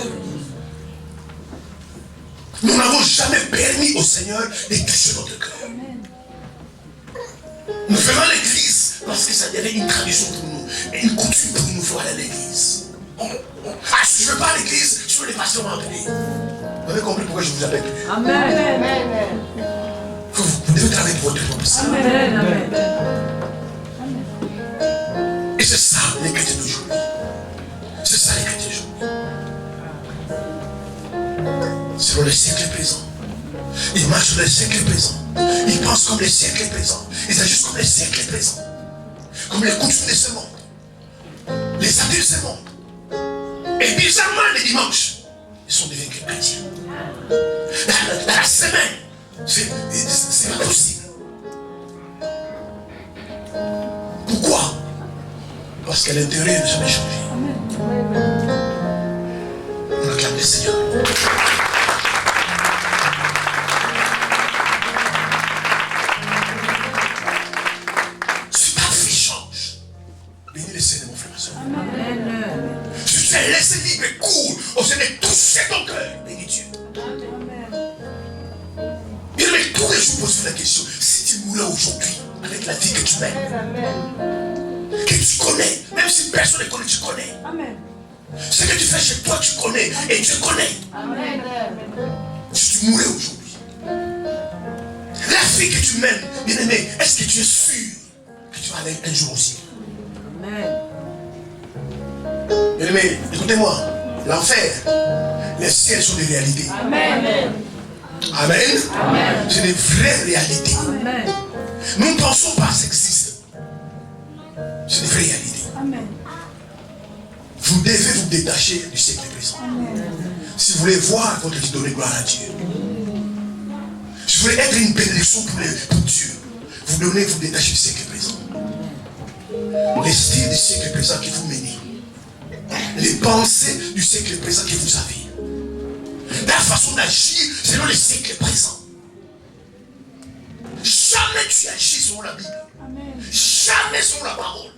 Nous n'avons jamais permis au Seigneur de toucher notre cœur. Nous faisons l'église parce que ça devient une tradition pour nous, et une coutume pour nous faire aller à l'église. Ah, si je ne veux pas à l'église, je veux les pasteurs m'appeler. Vous avez compris pourquoi je vous appelle plus? Amen. Vous devez travailler pour votre propre sang. Amen. Et c'est ça les chrétiens d'aujourd'hui. C'est ça les chrétiens d'aujourd'hui. Selon le siècle présent. Ils marchent sur le siècle présent. Ils pensent comme le siècle présent. Ils agissent comme le siècle présent. Comme les coutumes de ce monde. Les habitudes de ce monde. Et bizarrement, les dimanches, ils sont devenus chrétiens. Dans la semaine, c'est pas possible. Pourquoi? Parce qu'à l'intérieur, il n'a jamais changé. On acclame le Seigneur. Si ta vie change, bénis le Seigneur, mon frère et soeur. Si tu t'es laissé libre et court, au Seigneur, toucher ton cœur, bénis Dieu. Il mais tous les jours pose la question, si tu mourais aujourd'hui avec la vie que tu mènes, que tu connais, même si personne ne connaît, tu connais. Ce que tu fais chez toi, tu connais, et Dieu connaît. Si tu mourais aujourd'hui, la vie que tu mènes, bien aimé, est-ce que tu es sûr que tu vas aller un jour aussi? Bien aimé, écoutez-moi, l'enfer, les ciels sont des réalités. Amen. C'est des vraies réalités. Nous ne pensons pas que ça existe. C'est des vraies réalités. Vous devez vous détacher du siècle présent. Si vous voulez voir votre vie donner gloire à Dieu. Si vous voulez être une bénédiction pour Dieu, vous devez vous détacher du siècle présent. Les styles du siècle présent que vous menez. Les pensées du siècle présent que vous avez. La façon d'agir selon le siècle présent. Jamais tu agis selon la Bible. Jamais selon la parole.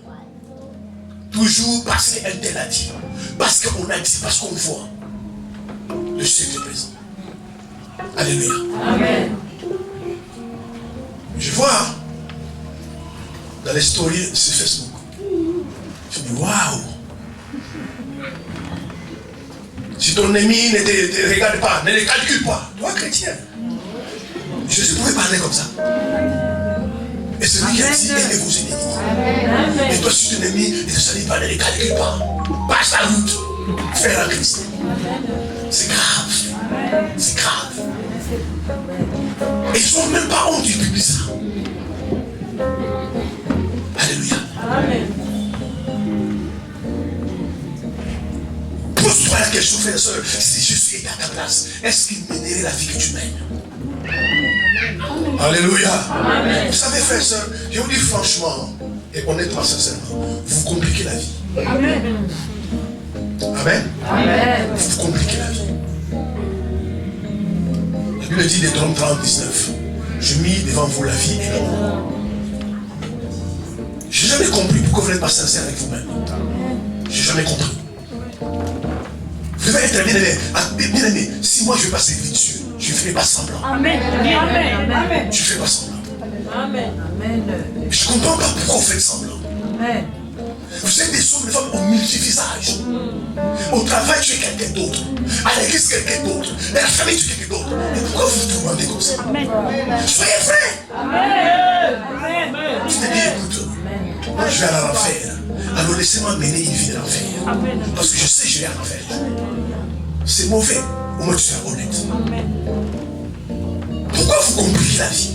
Toujours parce qu'un tel a dit. Parce qu'on a dit, parce qu'on voit le siècle présent. Alléluia. Amen. Je vois dans les stories sur Facebook. Je me dis, waouh. Si ton ennemi ne te regarde pas, ne le calcule pas, toi chrétien, Jésus pouvait parler comme ça. Et celui qui a dit, aimez vos ennemis. Et toi, si ton ennemi ne te salue pas, ne le calcule pas. Passe la route, fais la Christ. C'est grave. C'est grave. Et ils n'ont même pas honte du public ça. Alléluia. Amen. Pose-toi la question, frère et soeur, si Jésus était à ta place, est-ce qu'il mènerait la vie que tu mènes? Amen. Alléluia. Amen. Vous savez, frère et soeur, je vous dis franchement et honnêtement, sincèrement, vous compliquez la vie. Amen. Amen. Amen. Vous compliquez la vie. La Bible dit dans Deutéronome 30:19, je mis devant vous la vie et la mort. Je n'ai jamais compris pourquoi vous n'êtes pas sincère avec vous-même. Je n'ai jamais compris. Vous devez être bien aimé. Si moi je ne vais pas servir Dieu, je ne ferai pas semblant. Amen. Amen. Amen. Je ne ferai pas semblant. Amen. Je ne comprends pas pourquoi vous faites semblant. Amen. Vous êtes des hommes, des femmes au multivisage. Au travail, tu es quelqu'un d'autre. À l'église, quelqu'un d'autre. Dans la famille, tu es quelqu'un d'autre. Mais pourquoi vous vous demandez comme ça? Amen. Soyez vrai. Amen. Tu te dis, écoute, je vais aller à l'enfer. Alors laissez-moi mener une vie de l'enfer. Parce que je sais que je vais à l'enfer. C'est mauvais. Au moins tu seras honnête. Pourquoi vous compliquez la vie?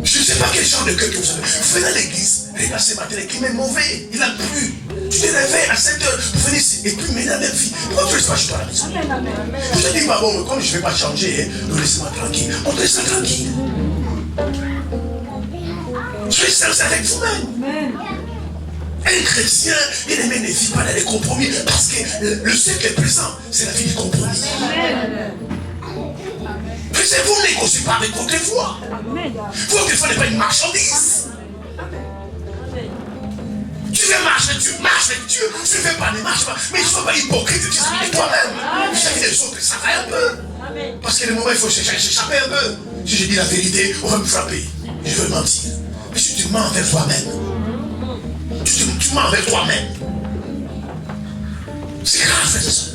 Je ne sais pas quel genre de cœur que vous avez. Vous venez à l'église, regarde ce matin, le climat est mauvais, il a plu. Tu te réveilles à 7 heures pour venir ici et puis mener la même vie. Pourquoi tu ne restes pas chez toi à la maison? Je te dis, bah bon, comme je ne vais pas changer, donc laissez-moi tranquille. On te laisse tranquille. Soyez sincère avec vous-même. Un chrétien, il aime ne vit pas dans les compromis parce que le siècle présent, c'est la vie du compromis. Mais vous ne négociez pas avec votre foi. Votre foi n'est pas une marchandise. Tu veux marcher avec Dieu, marche avec Dieu. Tu ne fais pas, ne marche pas. Mais il ne faut pas hypocrite de toi-même. Vous savez, les autres, ça va un peu. Parce que le moment, il faut s'échapper un peu. Si je dis la vérité, on va me frapper. Je veux mentir. Mais si tu mens envers toi-même, tu mens envers toi-même. C'est grave, frère et soeur.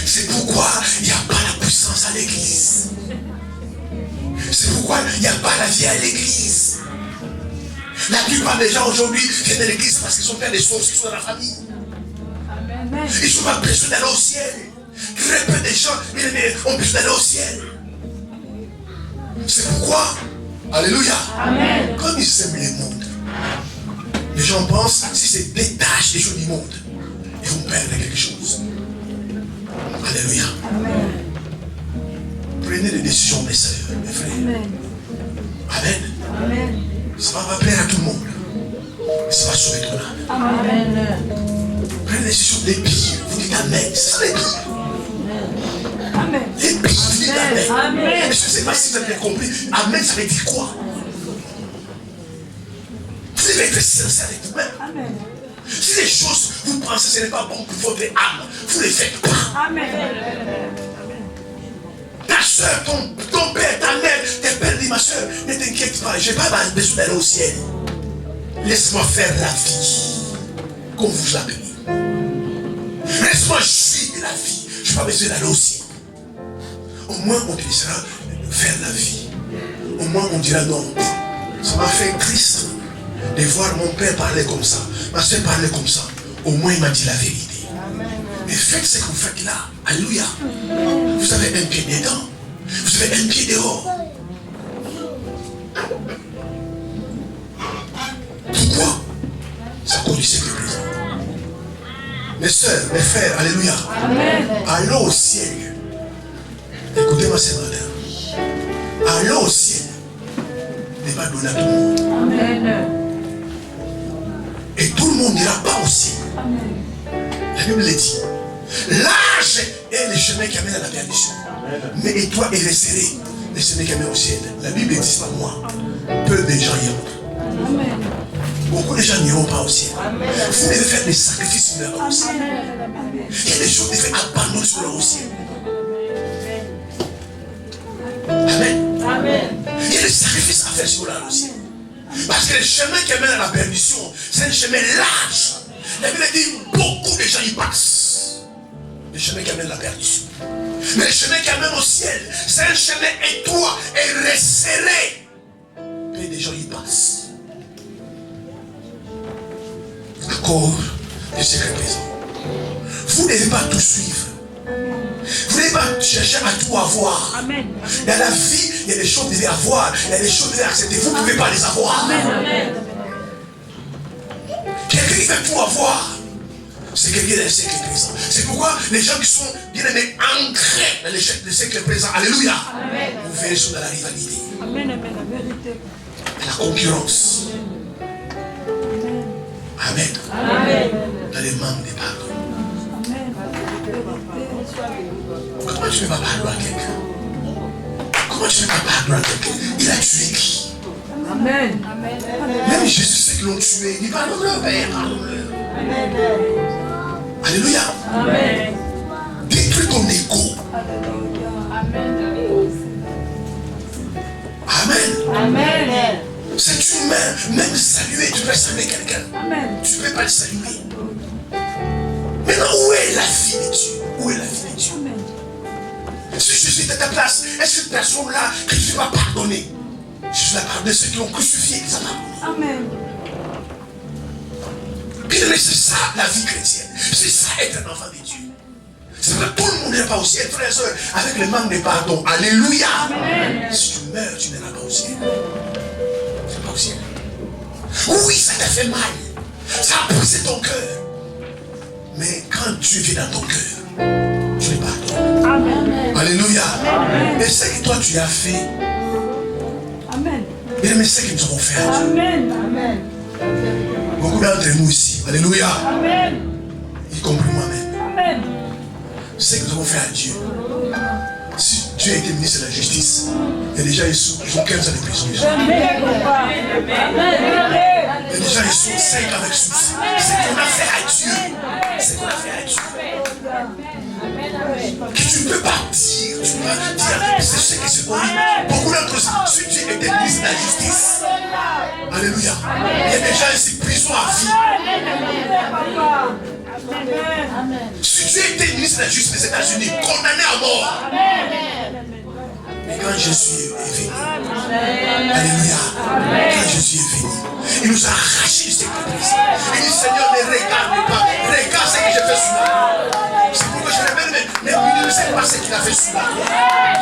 C'est pourquoi il n'y a pas la puissance à l'église. C'est pourquoi il n'y a pas la vie à l'église. La plupart des gens aujourd'hui viennent à l'église parce qu'ils sont pleins de choses qui sont dans la famille. Ils ne sont pas besoin d'aller au ciel. Très peu de gens ont besoin d'aller au ciel. C'est pourquoi, alléluia, comme ils aiment le monde, les gens pensent si c'est détache des choses du monde, ils vont perdre quelque chose. Alléluia. Prenez des décisions, mes sœurs, mes frères. Amen. Ça va pas plaire à tout le monde. Mais ça va sauver ton âme. Amen. Prenez des décisions des pires. Vous dites Amen. C'est ça les pires. Amen. Les pires, vous dites Amen. Amen. Mais je ne sais pas si vous avez bien compris. Amen, ça veut dire quoi? Vous devez être sincère avec vous-même. Amen. Si les choses, vous pensez que ce n'est pas bon pour votre âme, vous ne les faites pas. Amen. Ta soeur, ton père, ta mère, tes pères disent, ma soeur, ne t'inquiète pas, je n'ai pas besoin d'aller au ciel. Laisse-moi faire la vie, comme vous l'appelez. Laisse-moi jouir de la vie, je n'ai pas besoin d'aller au ciel. Au moins, on te laissera faire la vie. Au moins, on dira non. Ça m'a fait triste de voir mon père parler comme ça, ma soeur parler comme ça. Au moins, il m'a dit la vérité. Mais faites ce que vous faites là. Alléluia. Vous avez un pied dedans. Vous avez un pied dehors. Pourquoi? C'est à cause du siècle présent. Mes soeurs, mes frères, alléluia. Allons au ciel. Écoutez-moi ce matin. Allons au ciel. N'est pas donné à tout le monde. Amen. Et tout le monde n'ira pas au ciel. La Bible le dit. Large est le chemin qui amène à la perdition. Mais étroit et resserré le chemin qui amène au ciel. La Bible dit, c'est pas moi. Peu de gens y entrent. Beaucoup de gens n'iront pas au ciel. Vous devez faire des sacrifices pour aller au ciel. Il y a des choses qui devez abandonner sur le ciel. Amen. Il y a des sacrifices à faire sur le ciel. Parce que le chemin qui amène à la perdition, c'est un chemin large. La Bible dit, beaucoup de gens y passent. Le chemin qui amène à la perdition. Mais le chemin qui amène au ciel, c'est un chemin étroit et resserré. Et des gens y passent. À cause du secret présent. Vous ne devez pas tout suivre. Vous ne devez pas chercher à tout avoir. Amen. Dans la vie, il y a des choses que vous devez avoir. Il y a des choses que vous devez accepter. Vous ne pouvez pas les avoir. Amen. Quelqu'un qui fait tout avoir, c'est quelqu'un d'un siècle présent. C'est pourquoi les gens qui sont bien aimés ancrés dans le siècle présent, alléluia, vous verrez sont dans la rivalité, Amen. Amen. La vérité. dans la concurrence. Amen. Amen. Dans les manques de pardon. Amen. Comment tu ne peux pas pardonner à quelqu'un? Comment tu ne peux pas pardonner à quelqu'un? Il a tué qui? Amen. Même Jésus sait qu'ils l'ont tué. Il dit pardonne-leur, Père, pardonne-leur. Alléluia. Amen. Détruis ton ego. Amen. Amen. C'est humain. Même saluer, tu peux saluer quelqu'un. Amen. Tu ne peux pas le saluer. Maintenant, où est la vie de Dieu? Où est la vie de Dieu? Amen. Si je suis à ta place, est-ce que cette personne-là que tu ne vas pardonner? Jésus a pardonné ceux qui l'ont crucifié, il les a pardonnés. Amen. Bien-aimé, c'est ça la vie chrétienne. C'est ça être un enfant de Dieu. C'est vrai, tout le monde n'est pas au ciel, frères et sœurs, avec le manque de pardon. Alléluia. Amen. Si tu meurs, tu n'iras pas au ciel. Tu n'es pas au ciel. Oui, ça t'a fait mal. Ça a brisé ton cœur. Mais quand Dieu vient dans ton cœur, tu les pardonnes. Amen. Alléluia. Amen. Et ce que toi tu as fait. Amen. Bien-aimé, c'est ce que nous avons fait à Dieu. Amen. Amen. Beaucoup d'entre nous ici. Alléluia. Amen. Y compris moi-même. Amen. Ce que nous avons fait à Dieu. Si Dieu a été ministre de la justice, il y a des gens ici qui font 15 ans de prison. Il y a des gens ici 5 avec souci. Ce qu'on a fait à Dieu. Ce qu'on a fait à Dieu. Que tu ne peux pas dire. Tu ne peux pas dire. C'est ce que c'est pour lui. Beaucoup d'entre eux, si Dieu était ministre de la justice. Alléluia. Il y a des gens ici prison à vie. Si Dieu était ministre de la justice des États-Unis, condamné à mort. Mais quand Jésus est venu, alléluia, quand Jésus est venu, il nous a arraché de cette église. Il dit, Seigneur, ne regarde pas, regarde ce que j'ai fait sur la croix. C'est pourquoi je le mets, mais ne minimiser pas ce qu'il a fait sur la croix.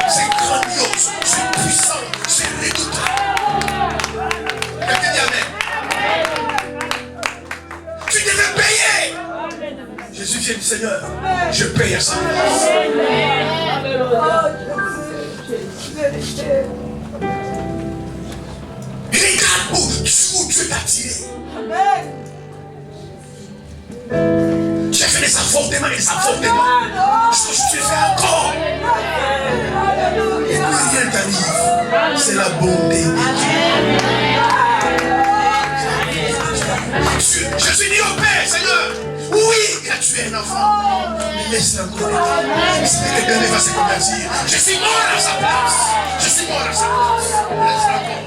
C'est grandiose, c'est puissant, c'est redoutable. Quelqu'un dit Amen. Tu devais payer. Jésus vient du Seigneur, je paye à sa place. Regarde où Dieu t'a tiré. Tu as fait des avortements et des avortements. Ce que tu fais encore. Et puis rien t'arrive. C'est la bonté de Dieu. Jésus dit au Père, Seigneur, oui, il a tué un enfant. Mais laisse-le encore. Si le dernier va se convertir, je suis mort à sa place. Je suis mort à sa place. Laisse-le encore.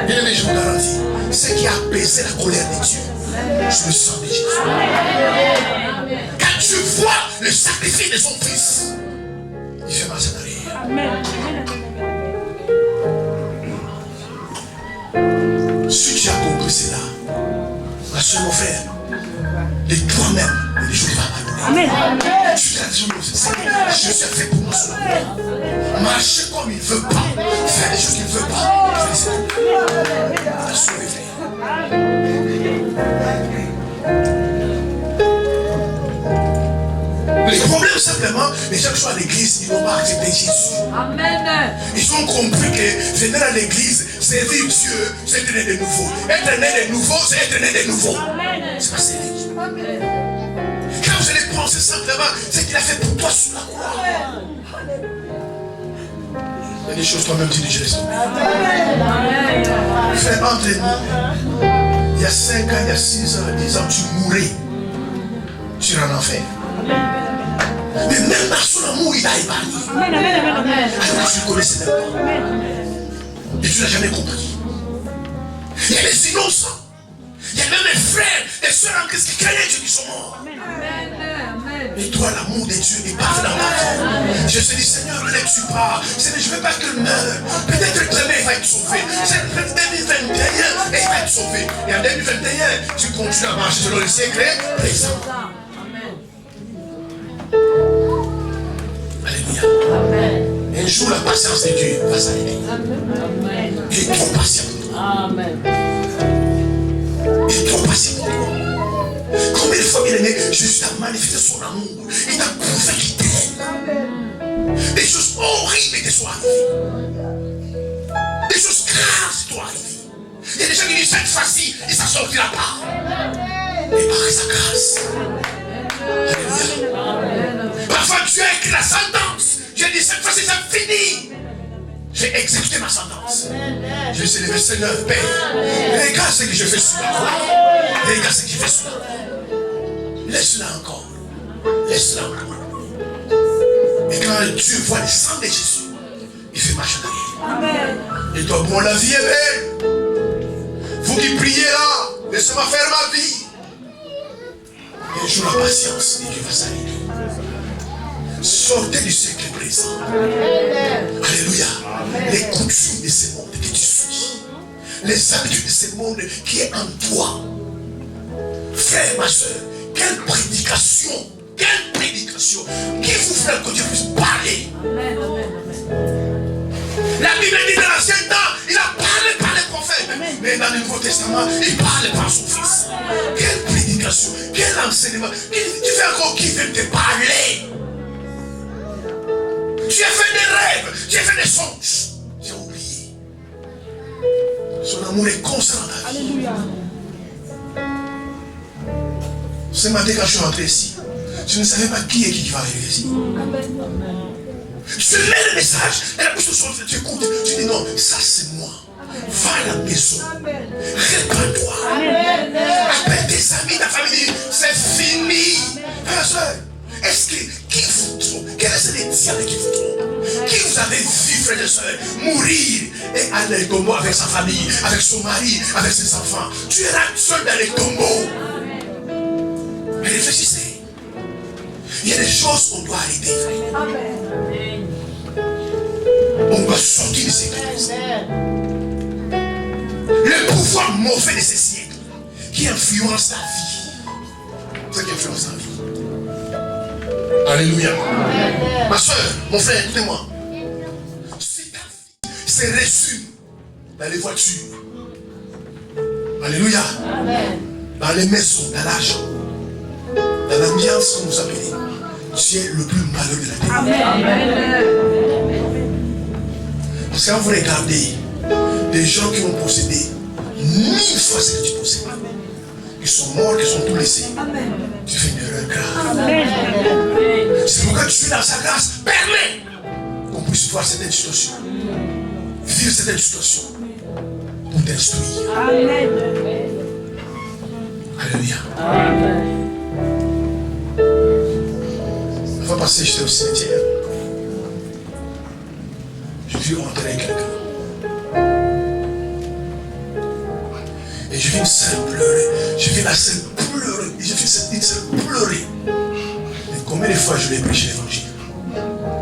Bien aimé, je vous garantis, ce qui a apaisé la colère de Dieu, je le sens de Jésus. Quand tu vois le sacrifice de son fils, il fait marcher en arrière. Si tu as compris cela, ma soeur, mon frère, de toi-même, les jours va pardonner. Tu t'as dit, je suis fait pour moi sur la terre. Marcher comme il ne veut pas, faire des choses qu'il ne veut pas. La soeur est faite. Le problème simplement, les gens qui sont à l'église, ils n'ont pas accepté Jésus. Amen. Ils ont compris que venir à l'église, servir Dieu, c'est être né de nouveau. Être né de nouveau, c'est être né de nouveau. C'est pas servir. Quand vous allez penser simplement, c'est qu'il a fait pour toi sur la croix. Il y a des choses toi-même tu dis, je laisse tomber. Frère, entre nous, il y a 5 ans, il y a 6 ans, 10 ans, tu mourrais. Tu iras en enfer. Mais même par son amour, il a épargné. Alors que tu le connaissais même pas. Et tu n'as jamais compris. Il y a des innocents. Il y a même des frères, des soeurs en Christ qui craignent Dieu qui sont morts. Et toi, l'amour de Dieu est parti dans ta vie. Je te dis, Seigneur, ne tue pas. Seigneur, je ne veux pas qu'il meure. Peut-être que demain, il va être sauvé. C'est 2021 et il va être sauvé. Et en 2021, tu continues à marcher selon le siècle présent. Alléluia. Amen. Un jour, la patience de Dieu va s'arrêter. Il est trop patient. Amen. Il est trop patient. Combien de fois, bien aimé, Jésus t'a manifesté son amour. Il t'a prouvé qu'il t'aime. Des choses horribles te sont arrivées. Des choses graves te sont arrivées. Il y a des gens qui disent cette fois-ci, il ne s'en sortira pas. Et par sa grâce. Alléluia. Parfois Dieu a écrit la sentence. Dieu dit cette fois-ci c'est fini. J'ai exécuté ma sentence. Je suis levé, Seigneur, Père. Regarde ce que je fais sur la croix. Regarde ce que je fais sur la croix. Laisse-la encore. Laisse-la encore. Et quand Dieu voit le sang de Jésus, il fait marcher en arrière. Et toi, bon, la vie est belle. Vous qui priez là, laissez-moi faire ma vie. Et un jour, la patience de Dieu va s'arrêter. Sortez du siècle présent. Amen. Alléluia. Les coutumes de ce monde que tu suis. Les habitudes de ce monde qui est en toi. Frère, ma soeur, quelle prédication. Quelle prédication. Qui vous fait que Dieu puisse parler. Amen. La Bible dit dans l'ancien temps, il a parlé par les prophètes. Mais dans le Nouveau Testament, il parle par son Fils. Quelle prédication, quel enseignement. Tu fais encore qui veut te parler. Tu as fait des rêves, tu as fait des songes. J'ai oublié. Son amour est constant dans ta vie. Alléluia. Ce matin, quand je suis rentré ici, je ne savais pas qui est qui va arriver ici. Je mets le message, et la personne tu écoutes, tu dis non, ça c'est moi. Va à la maison, répands-toi. Appelle tes amis, ta famille, c'est fini. Frère, soeur, est-ce que, qui vous trompe? Quels sont les diables qui vous trompent? Qui vous avez vu, frère et soeur, mourir et aller au tombeau avec sa famille, avec son mari, avec ses enfants? Tu es là seul dans les tombeaux. Mais réfléchissez. Il y a des choses qu'on doit arrêter. On doit sortir de ces églises. Le pouvoir mauvais de ces siècles qui influence ta vie. C'est qui influence ta vie. Alléluia. Ma soeur, mon frère, écoutez-moi. Si ta vie se résume dans les voitures, alléluia, dans les maisons, dans l'argent, dans l'ambiance qu'on nous appelle, tu es le plus malheureux de la terre. Parce que quand vous regardez des gens qui ont possédé 1000 fois ce que tu possèdes, ils sont morts, ils sont tous laissés. Tu fais une erreur grave. C'est pourquoi tu es dans sa grâce, permet qu'on puisse voir certaines situations, vivre certaines situations pour t'instruire. Alléluia. La fois passée, j'étais au cimetière. Je vis enterrer quelqu'un. Et je vis une sœur pleurer. Je vis la sœur pleurer. Et je vis cette petite sœur pleurer. Mais combien de fois je lui ai prêché l'évangile?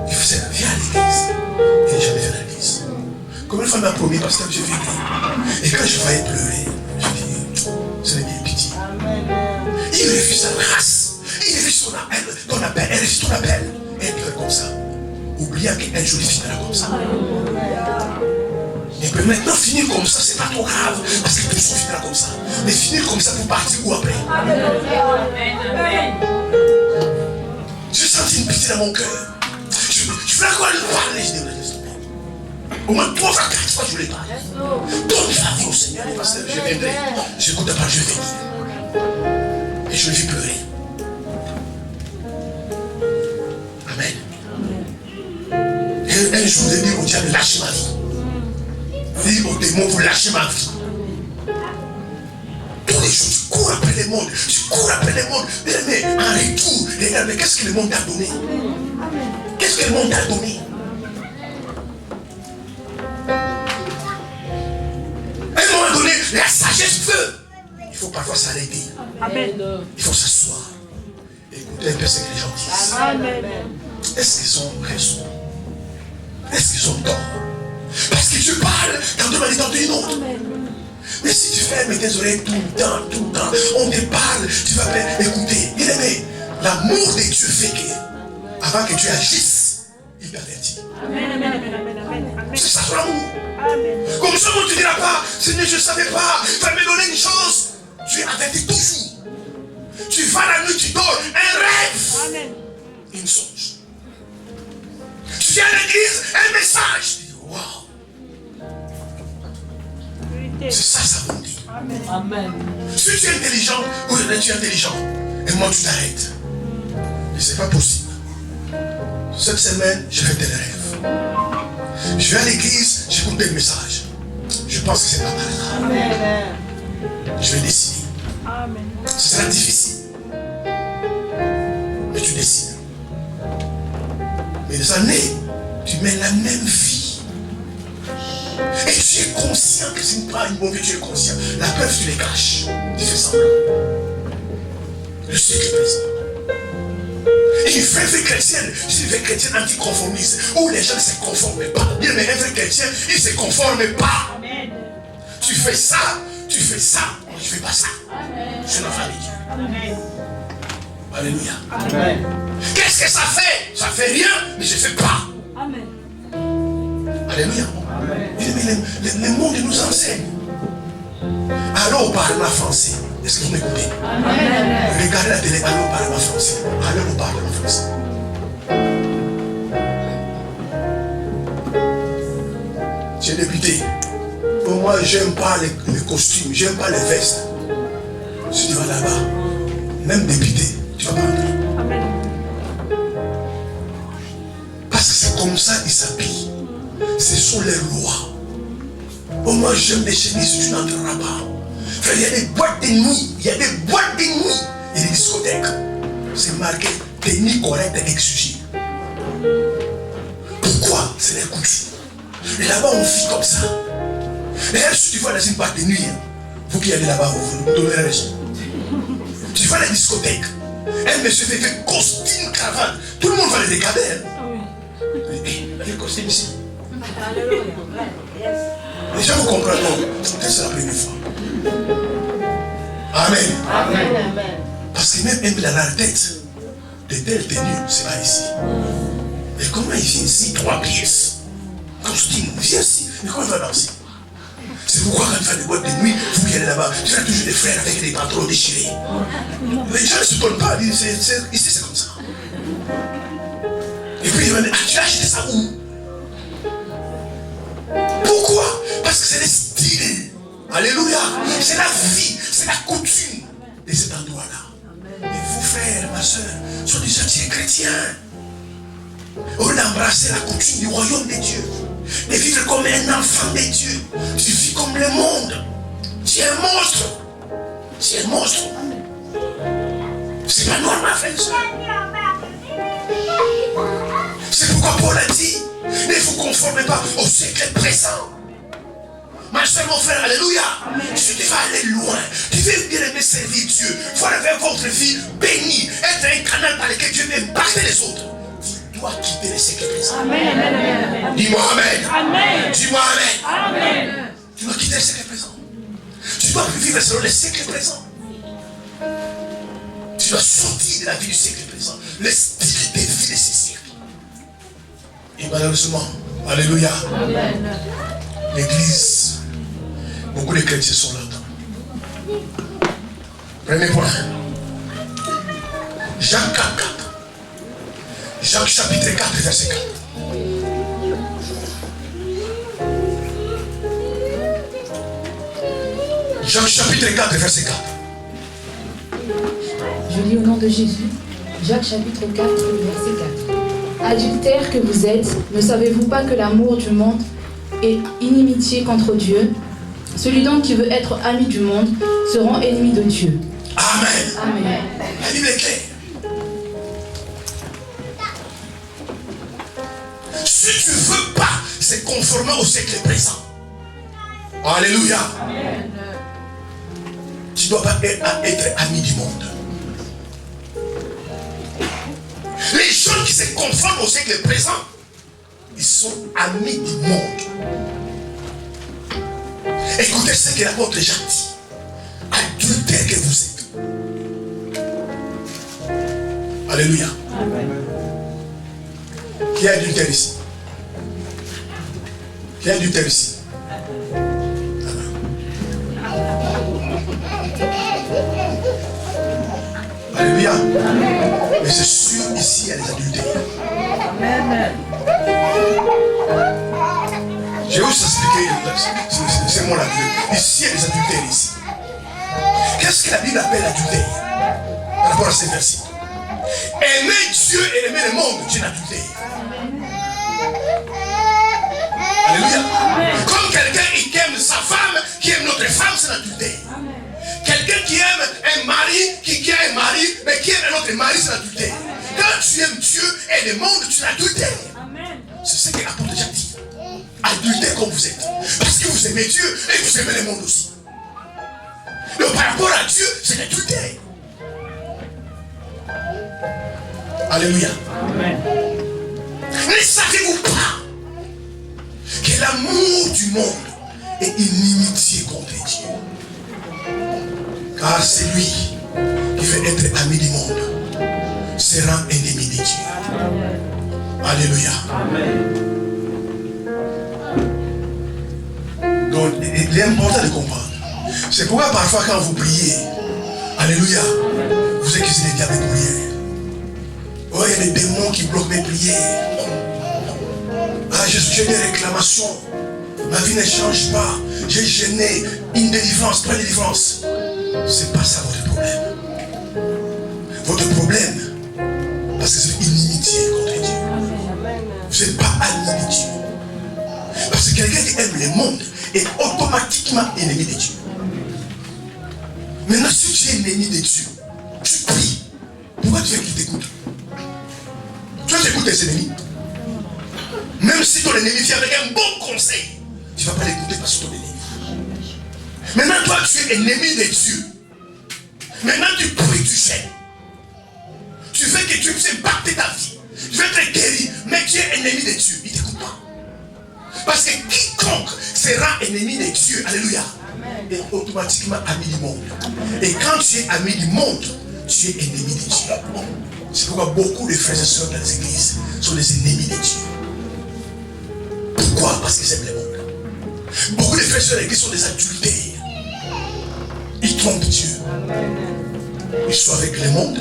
Il faisait viens à l'église. Et il n'est jamais venu à l'église. Combien de fois il m'a promis parce que je venais. Et quand je voyais pleurer, je dis, ce n'est bien pitié. Il refuse sa grâce. Il refuse ton appel. Elle refuse ton appel. Et elle pleure comme ça. Oubliant qu'un jour il finira comme ça. Et puis maintenant finir comme ça, c'est pas trop grave. Parce que tout le monde finira comme ça. Mais finir comme ça pour partir où après? J'ai senti une pitié dans mon cœur. Je voulais encore lui parler. Je dis, laisse tomber. Au moins 3 fois, 4 fois, je voulais parler. Donne la vie au Seigneur. Parce que je viendrai. J'écoute la parole, je vais venir. Et je le vis pleurer. Amen. Et un jour, j'ai dit au diable, lâche ma vie. Dis au démon pour lâcher ma vie. Tous les jours, tu cours après le monde. Tu cours après le monde. Mais en retour, regarde, mais qu'est-ce que le monde t'a donné? Qu'est-ce que le monde t'a donné? À un moment donné, la sagesse veut. Il faut parfois s'arrêter. Il faut s'asseoir. Écoutez un peu ce que les gens disent. Est-ce qu'ils ont raison? Est-ce qu'ils ont tort? Parce que Dieu parle dans deux manières, dans une autre. Mais si tu fermes tes oreilles tout le temps, on te parle, tu vas écouter. Bien aimé, l'amour de Dieu fait que, avant que Dieu agisse, il t'avertit. C'est ça son amour. Comme ça, on ne te dira pas, Seigneur, je ne savais pas, tu vas me donner une chance. Tu es averti toujours. Tu vas la nuit, tu dors, un rêve, une songe. Tu viens à l'église, un message. Waouh! C'est ça sa bonté. Amen. Si tu es intelligent, ou tu es intelligent, et moi tu t'arrêtes. Mais c'est pas possible. Cette semaine, je fais tel rêve. Je vais à l'église, j'écoute tel message. Je pense que c'est pas mal. Amen. Je vais décider. Ce sera difficile. Mais tu décides. Mais des années, tu mets la même vie. Et tu es conscient que c'est pas une bonne vie, tu es conscient. La preuve, tu les caches. Tu fais semblant. Le siècle présent. Une vraie vie chrétienne, c'est une vraie chrétienne anticonformiste, où les gens ne se conforment pas. Bien, mais un vrai chrétien, il ne se conforme pas. Amen. Tu fais ça, moi je ne fais pas ça. Je suis l'enfant de Dieu. Amen. Alléluia. Amen. Qu'est-ce que ça fait? Ça fait rien, mais je ne fais pas. Amen. Alléluia. Le monde nous enseigne. Allô, on parle français. Est-ce que vous m'écoutez? Amen. Regardez la télé, allô, on parle français. Allô, on parle français. J'ai député. Pour moi, j'aime pas les costumes, j'aime pas les vestes. Si tu vas là-bas, même député, tu vas pas entrer. Amen. Parce que c'est comme ça qu'ils s'habillent. Ce sont les lois. Oh, moi j'aime les chemises, tu n'entreras pas. Frère, il y a des boîtes de nuit. Il y a des boîtes de nuit. Il y a des discothèques. C'est marqué tenue correcte exigée. Pourquoi? C'est les coutumes. Et là-bas, on vit comme ça. D'ailleurs, si tu vas dans une boîte de nuit, vous qui allez là-bas, vous me donnez raison. Tu vas à la discothèque. Un monsieur fait costume, cravate. Tout le monde va le regarder. Quel costume ici? Les gens vous comprennent, non? C'est la première fois. Amen. Amen. Parce que même dans la tête, de telles tenues, c'est pas ici. Mais comment il vient ici, 3 pièces? Costume, viens ici. Mais comment il va danser? C'est pourquoi quand tu fais des boîtes de nuit, vous qui allez là-bas, tu as toujours des frères avec des pantalons déchirés. Les gens ne se donnent pas, ici c'est comme ça. Et puis ils vont dire, ah, tu as acheté ça où? Pourquoi? Parce que c'est le style. Alléluia. C'est la vie, c'est la coutume de cet endroit-là. Et vous, frères, ma soeur, soyez des gentils chrétiens. On a embrassé la coutume du royaume de Dieu. De vivre comme un enfant de Dieu. Tu vis comme le monde. Tu es un monstre. Tu es un monstre. C'est pas normal, frère. C'est pourquoi Paul a dit, ne vous conformez pas au siècle présent. Ma soeur, mon frère, alléluia. Si tu vas aller loin, tu veux bien aimer servir Dieu, voir avec votre vie bénie, être un canal par lequel Dieu peut impacter les autres. Tu dois quitter le siècle présent. Amen. Dis-moi Amen. Amen. Dis-moi Amen. Amen. Tu dois quitter le siècle présent. Tu dois vivre selon le siècle présent. Tu dois sortir de la vie du siècle présent. Le style de vie de ce siècle. Et malheureusement, alléluia, l'église, beaucoup de chrétiens sont là-dedans. Premier point. Jacques 4, 4. Jacques chapitre 4, verset 4. Jacques chapitre 4, verset 4. Je lis au nom de Jésus, Jacques chapitre 4, verset 4. Adultères que vous êtes, ne savez-vous pas que l'amour du monde est inimitié contre Dieu? Celui donc qui veut être ami du monde sera ennemi de Dieu. Amen. Amen. La Bible est claire. Si tu ne veux pas se conformer au siècle présent, alléluia, tu ne dois pas être ami du monde. Les gens qui se conforment au siècle présent, ils sont amis du monde. Écoutez ce que l'apôtre Jacques dit. Adultère que vous êtes. Alléluia. Qui est adultère ici? Qui est adultère ici? Alléluia. Mais c'est sûr, ici, il y a des adultères. Amen. Je vais vous expliquer ce mot-là. Ici, il y a des adultères ici. Qu'est-ce que la Bible appelle adultère par rapport à ces versets? Aimer Dieu et aimer le monde, c'est un adultère. Alléluia. Comme quelqu'un qui aime sa femme, qui aime notre femme, c'est un adultère. Quelqu'un qui aime un mari, qui a un mari, mais qui aime un autre mari, c'est un adultère. Quand tu aimes Dieu et le monde, tu es un adultère. C'est ce que l'apôtre Jacques dit. Adultère comme vous êtes. Parce que vous aimez Dieu et vous aimez le monde aussi. Donc par rapport à Dieu, c'est l'adultère. Alléluia. Amen. Ne savez-vous pas que l'amour du monde est inimitié contre Dieu? Car c'est lui qui veut être ami du monde sera ennemi de Dieu. Alléluia. Donc, il est important de comprendre. C'est pourquoi parfois quand vous priez, alléluia, vous accusez les diables de prière. Oh, il y a des démons qui bloquent mes prières. Ah, j'ai des réclamations. Ma vie ne change pas. J'ai gêné une délivrance, pas une délivrance. C'est pas ça votre problème. Votre problème, parce que c'est une inimitié contre Dieu. Vous n'êtes pas ami de Dieu. Parce que quelqu'un qui aime le monde est automatiquement ennemi de Dieu. Maintenant, si tu es ennemi de Dieu, tu pries. Pourquoi tu veux qu'il t'écoute? Tu vas t'écouter tes ennemis. Même si ton ennemi vient avec un bon conseil, tu ne vas pas l'écouter parce que ton ennemi. Maintenant, toi, tu es ennemi de Dieu. Maintenant, tu pries, tu gênes. Tu veux que Dieu puisse impacter ta vie. Tu veux être guéri, mais tu es ennemi de Dieu. Il ne t'écoute pas. Parce que quiconque sera ennemi de Dieu, alléluia, est automatiquement ami du monde. Et quand tu es ami du monde, tu es ennemi de Dieu. C'est pourquoi beaucoup de frères et sœurs dans les églises sont des ennemis de Dieu. Pourquoi? Parce qu'ils aiment le monde. Beaucoup de frères et sœurs dans l'église sont des adultères. Ils trompent Dieu. Ils sont avec le monde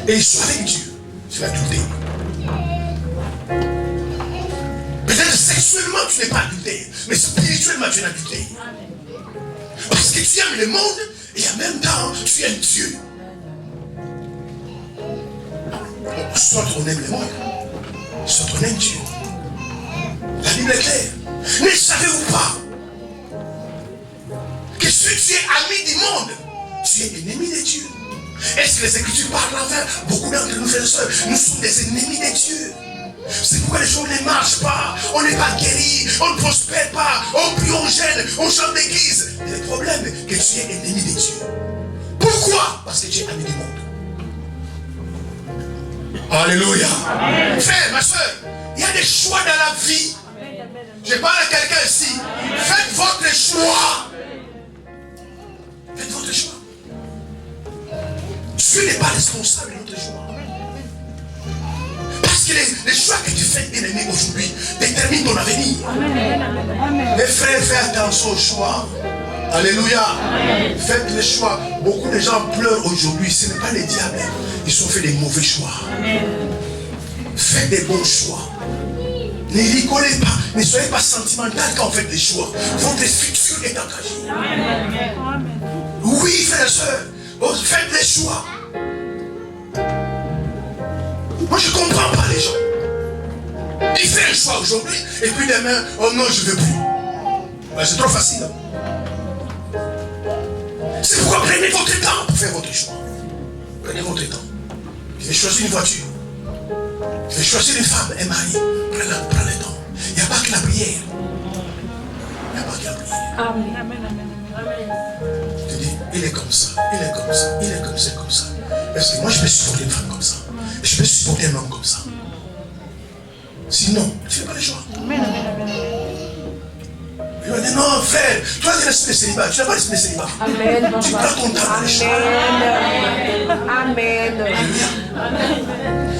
et ils sont avec Dieu. C'est l'adultère. Peut-être sexuellement tu n'es pas adultère, mais spirituellement tu es adultère. Parce que tu aimes le monde et en même temps tu aimes Dieu. Soit on aime le monde, soit on aime Dieu. La Bible est claire. Ne savez-vous pas que si tu es ami du monde, tu es ennemi de Dieu? Est-ce que les Écritures parlent enfin? Beaucoup d'entre nous, frères et sœurs, nous sommes des ennemis de Dieu. C'est pourquoi les choses ne marchent pas, on n'est pas guéri, on ne prospère pas, on prie, on gêne, on chante d'église. Mais le problème est que tu es ennemi de Dieu. Pourquoi? Parce que tu es ami du monde. Alléluia. Frère, ma soeur, il y a des choix dans la vie. Je parle à quelqu'un ici. Faites votre choix. Faites votre choix. Dieu n'est pas responsable de notre choix. Parce que les choix que tu fais, bien-aimé, aujourd'hui, déterminent ton avenir. Mes frères, faites attention aux choix. Alléluia. Faites les choix. Beaucoup de gens pleurent aujourd'hui. Ce n'est pas les diables. Ils ont fait des mauvais choix. Faites des bons choix. Ne rigolez pas. Ne soyez pas sentimental quand vous faites des choix. Votre futur est engagé. Oui, frères et sœurs. Faites des choix. Moi, je ne comprends pas les gens. Il fait un choix aujourd'hui, et puis demain, oh non, je ne veux plus. C'est trop facile. Hein? C'est pourquoi prenez votre temps pour faire votre choix. Prenez votre temps. Je vais choisir une voiture. Je vais choisir une femme, un mari. Prends le temps. Il n'y a pas que la prière. Il n'y a pas que la prière. Amen. Je te dis, il est comme ça, il est comme ça, il est comme ça, comme ça. Parce que moi, je peux supporter une femme comme ça. Je peux supporter un homme comme ça. Sinon, tu n'as pas le choix. Il va dire, non, frère, toi, tu as l'esprit de célibat. Tu n'as pas l'esprit de célibat. Amen. Tu prends ton temps dans les choix. Amen.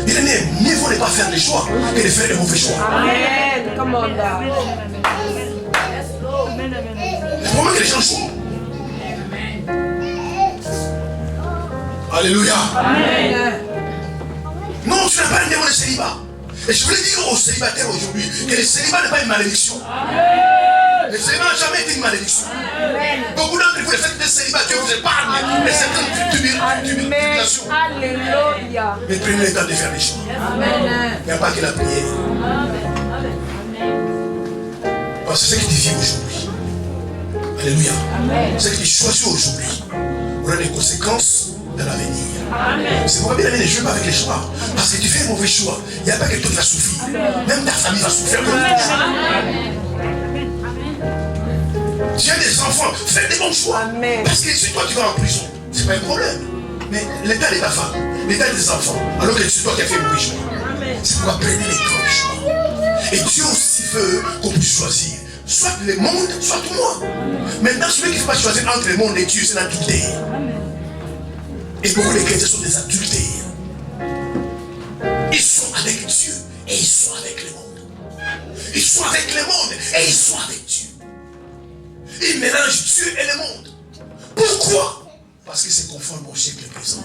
Il est né, mieux vaut ne pas faire des choix que de faire des mauvais choix. Amen. Come on now. Le problème est que les gens jouent. Alléluia. Amen. Non, tu n'as pas un démon de célibat. Et je voulais dire aux célibataires aujourd'hui que le célibat n'est pas une malédiction. Le célibat n'a jamais été une malédiction. Beaucoup d'entre vous, le fait d'être célibataire, vous épargne de certaines tribulations. Alléluia. Mais prenez le temps de faire les choix. Amen. Il n'y a pas que la prière. Parce que c'est ce que tu vis aujourd'hui. Alléluia. Ce que tu choisis aujourd'hui aura des conséquences dans l'avenir. C'est pourquoi bien aimé, ne joue pas avec les choix. Parce que tu fais un mauvais choix. Il n'y a pas quelqu'un qui va souffrir. Même ta famille va souffrir. Tu as des enfants, fais des bons choix. Amen. Parce que si toi tu vas en prison, c'est pas un problème. Mais l'état de ta femme, l'état de tes enfants, alors que c'est toi qui as fait le mauvais choix. C'est pourquoi prenez les grands choix. Et Dieu aussi veut qu'on puisse choisir. Soit le monde, soit moi. Maintenant, celui qui ne peut pas choisir entre le monde et Dieu, c'est l'adultère. Et beaucoup de chrétiens sont des adultères. Ils sont avec Dieu et ils sont avec le monde. Ils sont avec le monde et ils sont avec Dieu. Ils mélangent Dieu et le monde. Pourquoi? Parce qu'ils se conforment au siècle présent.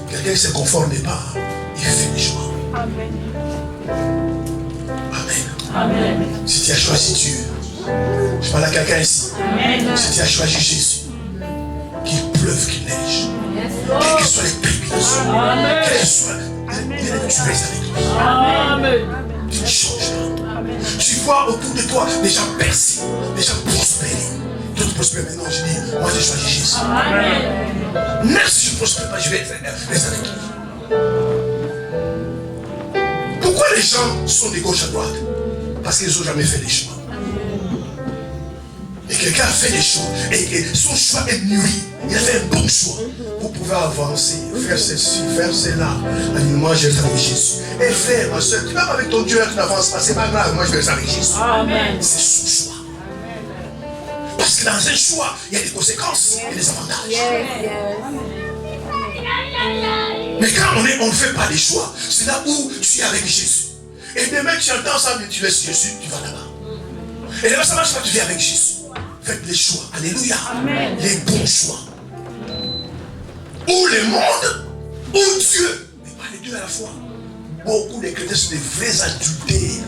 Quelqu'un qui ne se conforme pas, il fait des choix. Amen. Amen. Amen. Si tu as choisi Dieu, je parle à quelqu'un ici. Amen. Si tu as choisi Jésus, qu'il pleuve, qu'il neige, quelles que soient les tribulations, Amen. quelles que soient tu restes avec lui. Amen. Tu ne changes pas. Tu vois autour de toi des gens percés, des gens prospérer. D'autres prospèrent maintenant, je dis, moi j'ai choisi Jésus. Amen. Même si je ne prospère pas, je vais rester avec lui. Pourquoi les gens sont de gauche à droite? Parce qu'ils n'ont jamais fait les choix. Et quelqu'un a fait des choix. Et son choix est mûri. Il a fait un bon choix. Vous pouvez avancer, faire ceci, faire cela. Moi, je vais rester avec Jésus. Et frère, ma soeur, tu vas avec ton Dieu, tu n'avances pas. C'est pas grave, moi je vais rester avec Jésus. Amen. C'est son choix. Parce que dans un choix, il y a des conséquences et des avantages. Mais quand on ne fait pas les choix, c'est là où tu es avec Jésus. Et demain tu entends ça, mais tu laisses Jésus, tu vas là-bas. Et là-bas ça marche pas, tu viens avec Jésus. Faites les choix. Alléluia. Amen. Les bons choix. Ou le monde, ou Dieu. Mais pas les deux à la fois. Beaucoup de chrétiens sont des vrais adultères.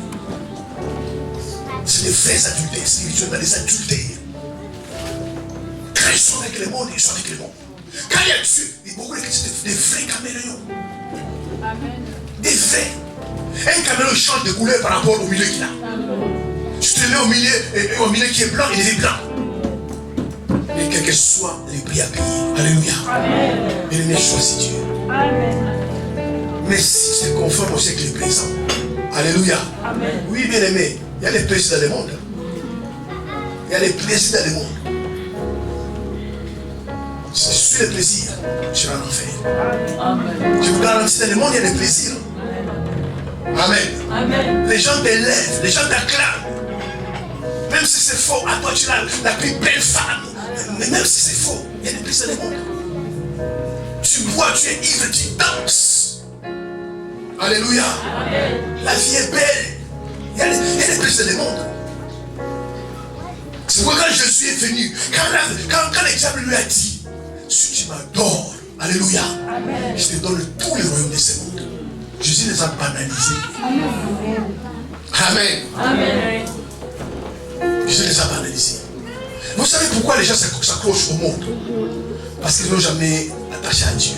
C'est des vrais adultères spirituels, dans des adultères. Quand ils sont avec le monde, ils sont avec le monde. Quand il y a Dieu, il y a beaucoup de chrétiens, des vrais caméléons. Des vrais. Un caméléon change de couleur par rapport au milieu qu'il a. Tu te mets au milieu qui est blanc, il est blanc. Et quel que soit les prix à payer. Alléluia. Bien-aimé, choisis Dieu. Mais si tu te conformes au siècle présent, alléluia. Oui, bien-aimé, il y a des plaisirs dans le monde. Il y a des plaisirs dans le monde. Si tu suis les plaisirs, tu vas en enfer. Je vous garantis, dans le monde, il y a des plaisirs. Amen. Amen. Les gens t'élèvent, les gens t'acclament. Même si c'est faux, à toi tu as la plus belle femme. Mais même si c'est faux, il y a des plaisirs dans le monde. Tu bois, tu es ivre, tu danses. Alléluia. La vie est belle. Il y a des plaisirs dans le monde. C'est pourquoi quand Jésus est venu, quand le diable lui a dit, si tu m'adores, alléluia, je te donne tous les royaumes de ce monde. Jésus les a banalisés. Amen. Amen. Jésus les a banalisés. Vous savez pourquoi les gens s'accrochent au monde? Parce qu'ils n'ont jamais attaché à Dieu.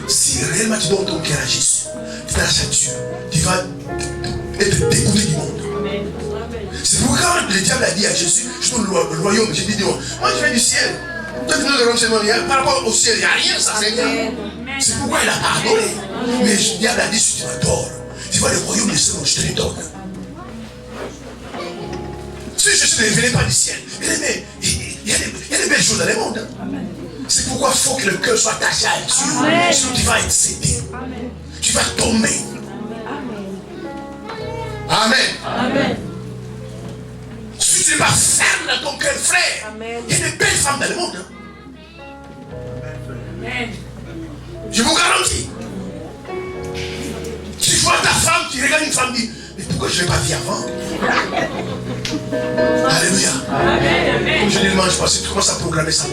Si réellement tu donnes ton cœur à Jésus, tu t'attaches à Dieu, tu vas être dégoûté du monde. C'est pourquoi le diable a dit à Jésus, je donne le royaume. J'ai dit, moi je viens du ciel. Toi tu donnes le royaume, par rapport au ciel, il n'y a rien, ça c'est rien. C'est pourquoi il a pardonné. Mais le diable a dit, si tu m'adores, tu vois le royaume de ce monde, je te le donne. Si Jésus ne venait pas du ciel, mais il y a des belles choses dans le monde. C'est pourquoi il faut que le cœur soit attaché à Dieu. Sinon tu vas être cédé. Tu vas tomber. Amen. Amen. Si tu n'es pas ferme dans ton cœur, frère, il y a des belles femmes dans le monde. Amen. Je vous garantis. Tu vois ta femme, tu regardes une femme, dit, mais pourquoi je ne l'ai pas vu avant? Alléluia. Amen. Comme je ne le mange pas, si tu commences à programmer ça.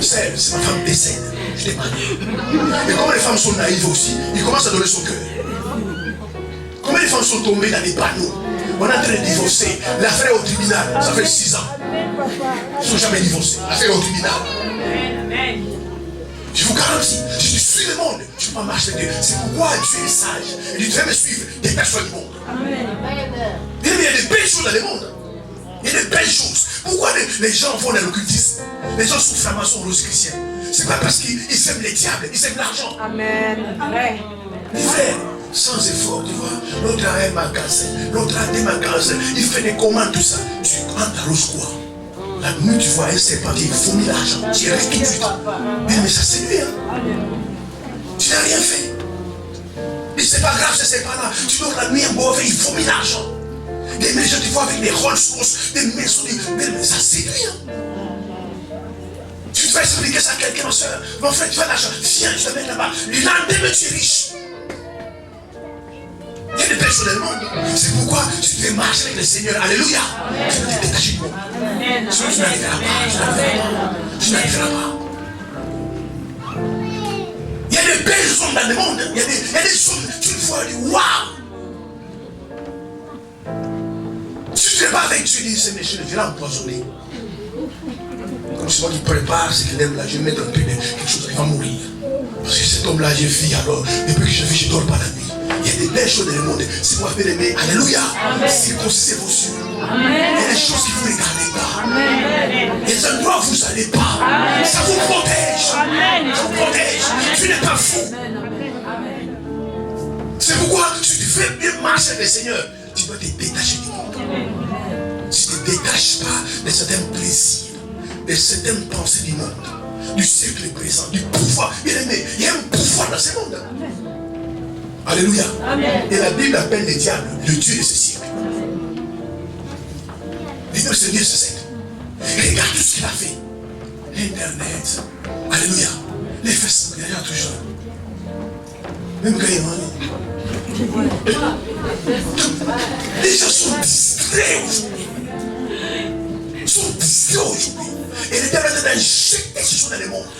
C'est ma femme décède. Je t'ai pas dit. Et comme les femmes sont naïves aussi, ils commencent à donner son cœur. Combien de femmes sont tombées dans des panneaux? On est en train de divorcer. L'affaire est au tribunal. Ça fait 6 ans. Ils ne sont jamais divorcés. L'affaire est au tribunal. Amen. Je vous garantis, si tu suis le monde, tu ne peux pas marcher avec Dieu. C'est pourquoi Dieu est sage. Et tu devrais me suivre des personnes du monde. Il y a des belles choses dans le monde. Il y a des belles choses. Pourquoi les gens vont dans l'occultisme? Les gens sont francs-maçons, roses chrétiens. C'est pas parce qu'ils aiment les diables, ils aiment l'argent. Amen. Les frères, sans effort, tu vois. L'autre a un magasin, l'autre a des magasins. Il fait des commandes, tout ça. Tu prends ta rose quoi? La nuit, tu vois un serpent qui vomit l'argent. Tu y restes tout de suite. Mais ça séduit. Hein? Tu n'as rien fait. Mais c'est pas grave, ce serpent-là. Tu dors la nuit, un mauvais, il vomit l'argent. Des gens, tu vois, avec des Rolls-Royce, des maisons, mais ça séduit. Hein? Tu te fais expliquer ça à quelqu'un, ma soeur. Mon frère, tu vas l'argent. Viens, je te mets là-bas. Le lendemain, tu es riche. Il y a des belles choses dans le monde. C'est pourquoi tu devais marcher avec le Seigneur. Alléluia. Tu dois te détacher de moi. Sinon, tu n'arriveras pas. Tu n'arriveras pas. Il y a des belles zones dans le monde. Il y a des zones. Tu le vois, tu dis waouh. Si tu n'es pas avec Dieu, dis ce monsieur, je vais l'empoisonner. Comme c'est moi qui prépare ce qu'il aime là, je vais mettre un peu de quelque chose, il va mourir. Parce que cet homme-là, je vis alors. Depuis que je vis, je ne dors pas la nuit. Il y a des belles choses dans le monde. C'est moi bien aimé. Alléluia. Circoncisez vos yeux. Il y a des choses qui vous ne regardez pas. Il y a des endroits où vous n'allez pas. Ça vous protège. Ça vous protège. Tu n'es pas fou. C'est pourquoi tu veux bien marcher avec le Seigneur. Tu dois te détacher du monde. Tu ne te détaches pas de certains plaisirs, de certaines pensées du monde, du siècle présent, du pouvoir. Bien aimé, il y a un pouvoir dans ce monde. Alléluia. Amen. Et la Bible appelle le diable le Dieu de ce siècle. Le Dieu, c'est Dieu, ce siècle. Regarde tout ce qu'il a fait. L'Internet. Alléluia. Les Facebook, il y a toujours. Même quand il est mort. Les gens sont distraits aujourd'hui. Ils sont distraits aujourd'hui. Et le diable est en train d'injecter ces choses dans le monde.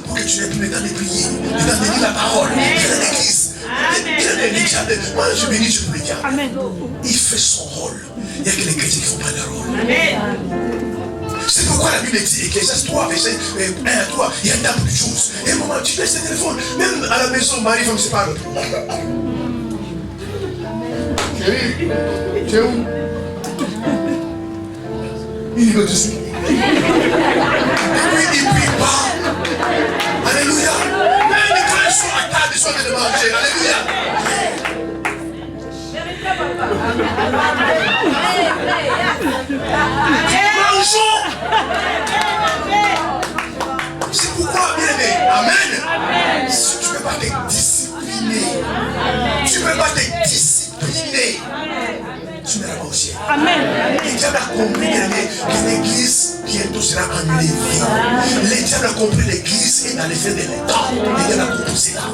Pour que tu n'aies plus le temps de prier, le temps de lire la parole, de l'église. Moi je bénis Dieu pour le diable. Il fait son rôle. Il n'y a que les chrétiens qui ne font pas leur rôle. C'est pourquoi la Bible dit, Ecclésiaste 3, verset 1 à 3, il y a un tas de choses. Et à un moment, tu laisses le téléphone. Même à la maison, mari, femme se parle. Chérie, tu es où? Il va dessus. Et puis il ne prie pas. Alléluia. Même quand ils sont à table, ils sont de manger. Alléluia. Mangeons. C'est pourquoi, bien aimé, amen. Si tu ne peux pas te discipliner, tu ne peux pas te discipliner, tu n'iras pas au ciel. Le diable a compris, bien aimé, que l'église bientôt sera annulée. Le diable a compris que l'église est dans les fins de l'état. Le diable a compris cela.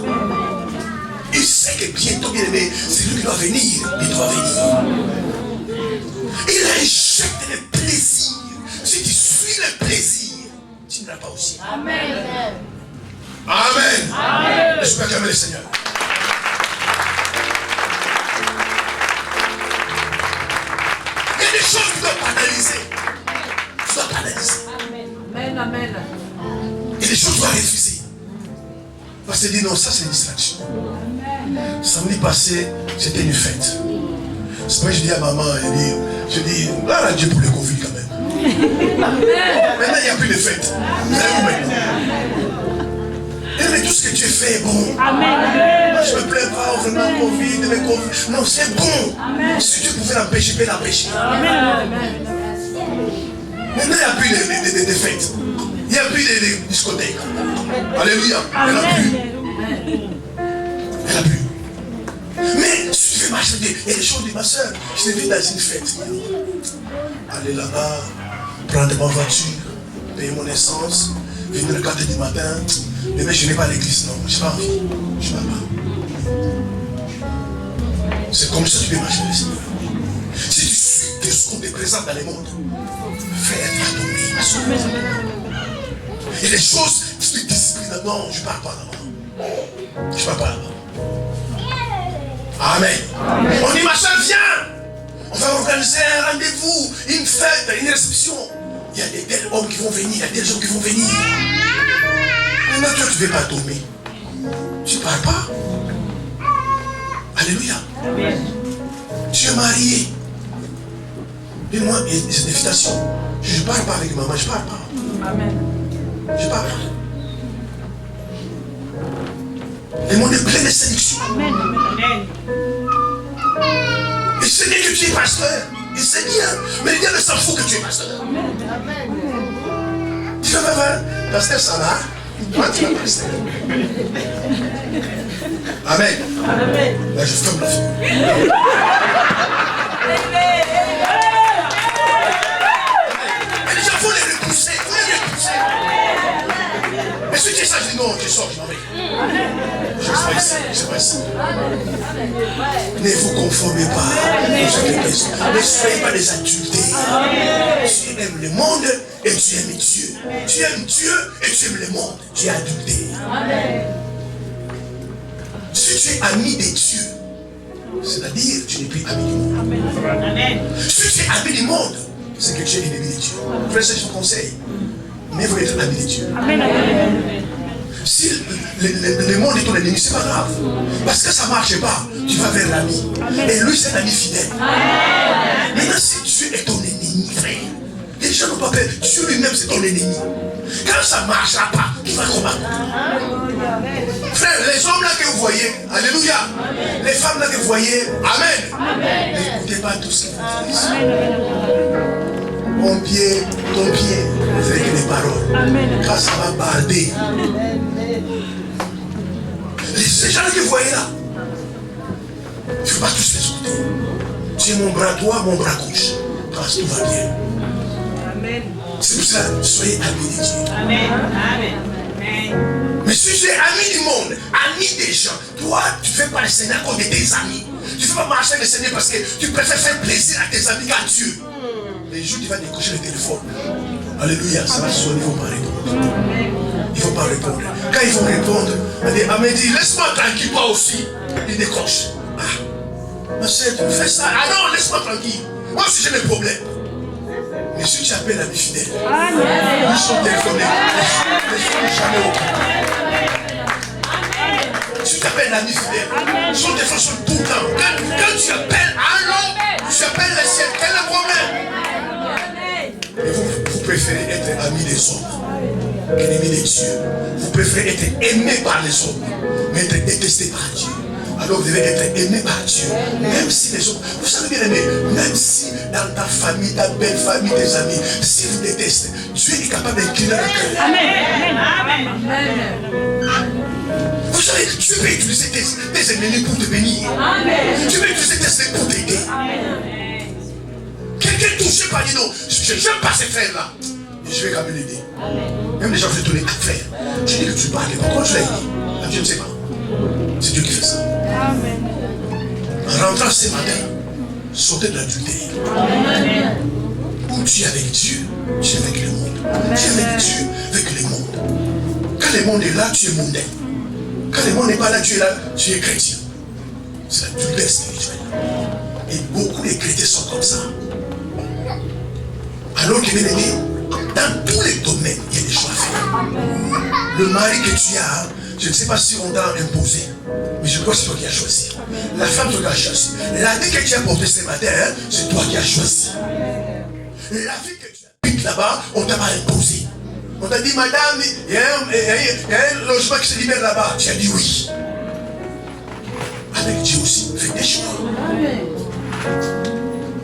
Il sait que bientôt, bien aimé, c'est lui qui doit venir. Il doit venir. Il injecte le plaisir. Si tu suis le plaisir, tu n'iras pas au ciel. Amen. Amen. Je peux acclamer le Seigneur. Il y a des choses que tu dois analyser. Tu dois analyser. Amen. Il y a des choses que tu dois refuser. Parce que tu dis non, ça c'est une distraction. Samedi passé, c'était une fête. C'est vrai que je dis à maman, je dis, là, Dieu pour le Covid quand même. Maintenant, il n'y a plus de fête. Vous avez où maintenant? Mais tout ce que tu fais est bon. Amen. Moi, je ne me plains pas, vraiment, Covid, mais Covid. Non, c'est bon. Amen. Si Dieu pouvait l'empêcher, il peut l'empêcher. Maintenant, il n'y a plus de fêtes. Il n'y a plus de discothèques. Alléluia. Il n'y en a plus. Il n'y en a plus. Mais si tu veux marcher, il y a des choses de ma soeur. Je t'ai vu dans une fête. Aller là-bas, prendre ma voiture, payer mon essence, venir à 4 h du matin. Mais je n'ai pas l'église, non. Je n'ai pas envie. Je ne vais pas. C'est comme ça que tu peux marcher, le Seigneur. Si tu suis tout ce qu'on te présente dans le monde, fais ta tomber, ma soeur. Il y a des choses qui te disciplinent. Non, je ne parle pas là-bas. Je ne parle pas là-bas. Amen. On dit, ma soeur, viens. On va organiser un rendez-vous, une fête, une réception. Il y a des tels hommes qui vont venir, il y a des gens qui vont venir. Maintenant, toi, tu ne veux pas tomber. Tu ne parles pas. Alléluia. Amen. Tu es marié. Dis-moi, c'est des félicitations. Je ne parle pas avec maman, je ne parle pas. Amen. Je parle. Le monde est plein de séduction. Amen. Il sait bien que tu es pasteur. Il sait bien. Mais le diable s'en fout que tu es pasteur. Amen. Pasteur, ça va? Toi, tu vas pasteur. Amen. Là, je ferme la figure. Et les gens, il faut les repousser. Mais si tu es ça, je dis non, je sors, je m'en vais. Je serai ici. Ne vous conformez pas aux sacrifices. Ne soyez pas des adultères. Tu aimes le monde et tu aimes Dieu. Tu aimes Dieu et tu aimes le monde. Tu es adultère. Si tu es ami de Dieu, c'est-à-dire tu n'es plus ami du monde. Si tu es ami du monde, c'est que tu es ennemi de Dieu. Frère, c'est son conseil. Mais vous êtes ami de Dieu. Si le monde est ton ennemi, c'est pas grave. Parce que ça ne marche pas, tu vas vers l'ami. Et lui, c'est un ami fidèle. Maintenant, si Dieu est ton ennemi, frère, les gens n'ont pas peur. Dieu lui-même, c'est ton ennemi. Quand ça ne marchera pas, tu vas combattre. Frère, les hommes là que vous voyez, alléluia. Les femmes là que vous voyez, amen. N'écoutez pas tout ce qu'ils vous disent. Ton pied, c'est que les paroles. Quand ça va barder. Ces gens que vous voyez là, il ne faut pas tous les écouter. Tu es mon bras droit, mon bras gauche. Quand tout va bien. C'est pour ça, soyez amis de Dieu. Mais si tu es ami du monde, ami des gens, toi, tu ne fais pas le Seigneur comme tes amis. Tu ne fais pas marcher avec le Seigneur parce que tu préfères faire plaisir à tes amis qu'à Dieu. Les jours, tu vas décrocher le téléphone. Alléluia, ça va sonner, ils ne vont pas répondre. Ils ne vont pas répondre. Quand ils vont répondre, Amen dit, laisse-moi tranquille, toi aussi. Ils décrochent. Ah, ma soeur, tu me fais ça. Ah non, laisse-moi tranquille. Moi aussi, j'ai mes problèmes. Mais si tu appelles l'ami fidèle, ils sont téléphonés. Ils ne sont jamais au courant. Si tu appelles l'ami fidèle, ils sont téléphonés tout le temps. Quand tu appelles, allô, tu appelles le ciel, quel est le problème? Et vous préférez être ami des hommes qu'ennemi des dieux. Vous préférez être aimé par les hommes, mais être détesté par Dieu. Alors vous devez être aimé par Dieu. Même si les hommes, vous savez bien aimé, même si dans ta famille, ta belle famille, tes amis, si vous détestez, Dieu est capable d'incliner le cœur. Amen. Vous savez, Dieu peut utiliser tes ennemis pour te bénir. Dieu peut utiliser tes ennemis pour t'aider. Quelqu'un touché par dit non, je n'aime pas ces frères-là. Je vais quand même l'aider. Même les gens vont te donner à faire. Je dis que tu parles, pourquoi tu l'as aidé? Je ne sais pas. C'est Dieu qui fait ça. En rentrant ce matin, sortez de l'adultère. Où tu es avec Dieu, tu es avec le monde. Tu es avec Dieu, avec le monde. Quand le monde est là, tu es mondain. Quand le monde n'est pas là, tu es là, tu es chrétien. C'est l'adultère spirituelle. Et beaucoup de chrétiens sont comme ça. Alors que bien aimé, dans tous les domaines, il y a des choix à faire. Le mari que tu as, je ne sais pas si on t'a imposé, mais je crois que c'est toi qui as choisi. La femme, c'est toi qui as choisi. La vie que tu as portée ce matin, c'est toi qui as choisi. La vie que tu habites là-bas, on ne t'a pas imposé. On t'a dit, madame, il y a un logement qui se libère là-bas. Tu as dit oui. Avec Dieu aussi, fais des choix.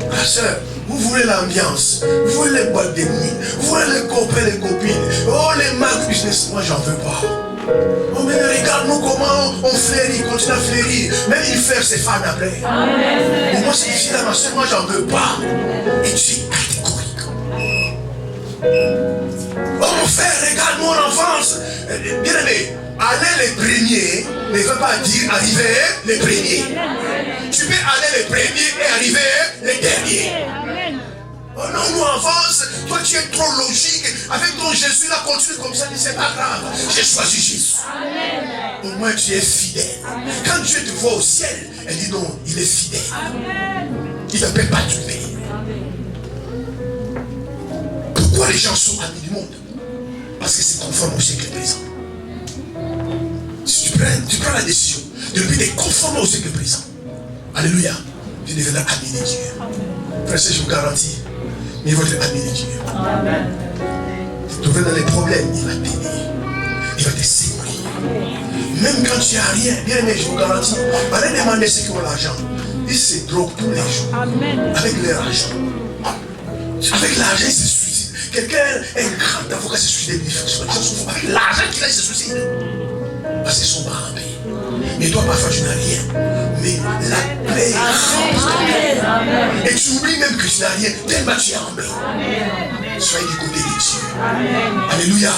Ma soeur, vous voulez l'ambiance, vous voulez les boîtes de nuit, vous voulez les copains, les copines, oh les marques business, moi j'en veux pas. Oh mais regarde-nous comment on fleurit, continue à fleurir, même il fait ses fans après. Mais moi c'est difficile à ma soeur, moi j'en veux pas. Et tu es catégorique. Oh mon frère, regarde mon enfance. Bien aimé, aller les premiers ne veut pas dire arriver les premiers. Tu peux aller les premiers et arriver les derniers. Oh non, nous avance, toi tu es trop logique. Avec ton Jésus là, continue comme ça, c'est pas grave. J'ai choisi Jésus. Au moins tu es fidèle. Quand Dieu te voit au ciel, elle dit non, il est fidèle. Il ne peut pas tuer. Pourquoi les gens sont amis du monde? Parce que c'est conforme au siècle présent. Si tu prends la décision de lui être conforme au siècle présent, alléluia, tu deviendras ami de Dieu. Frère, je vous garantis, mais il va être ami de Dieu. Tu te trouves dans les problèmes, il va t'aider. Il va te secourir. Même quand tu n'as rien, bien aimé, je vous garantis, allez demander ceux qui ont l'argent. Ils se droguent tous les jours. Avec leur argent. Avec l'argent, ils se suicident. Quelqu'un, un grand avocat s'est suicidé. Avec l'argent qu'il a, il se suicide. Parce que son bras en paix. Mais toi, parfois, tu n'as rien. Mais la paix. Et tu oublies même que tu n'as rien. Tellement tu es en paix. Soyez du côté des dieux. Alléluia.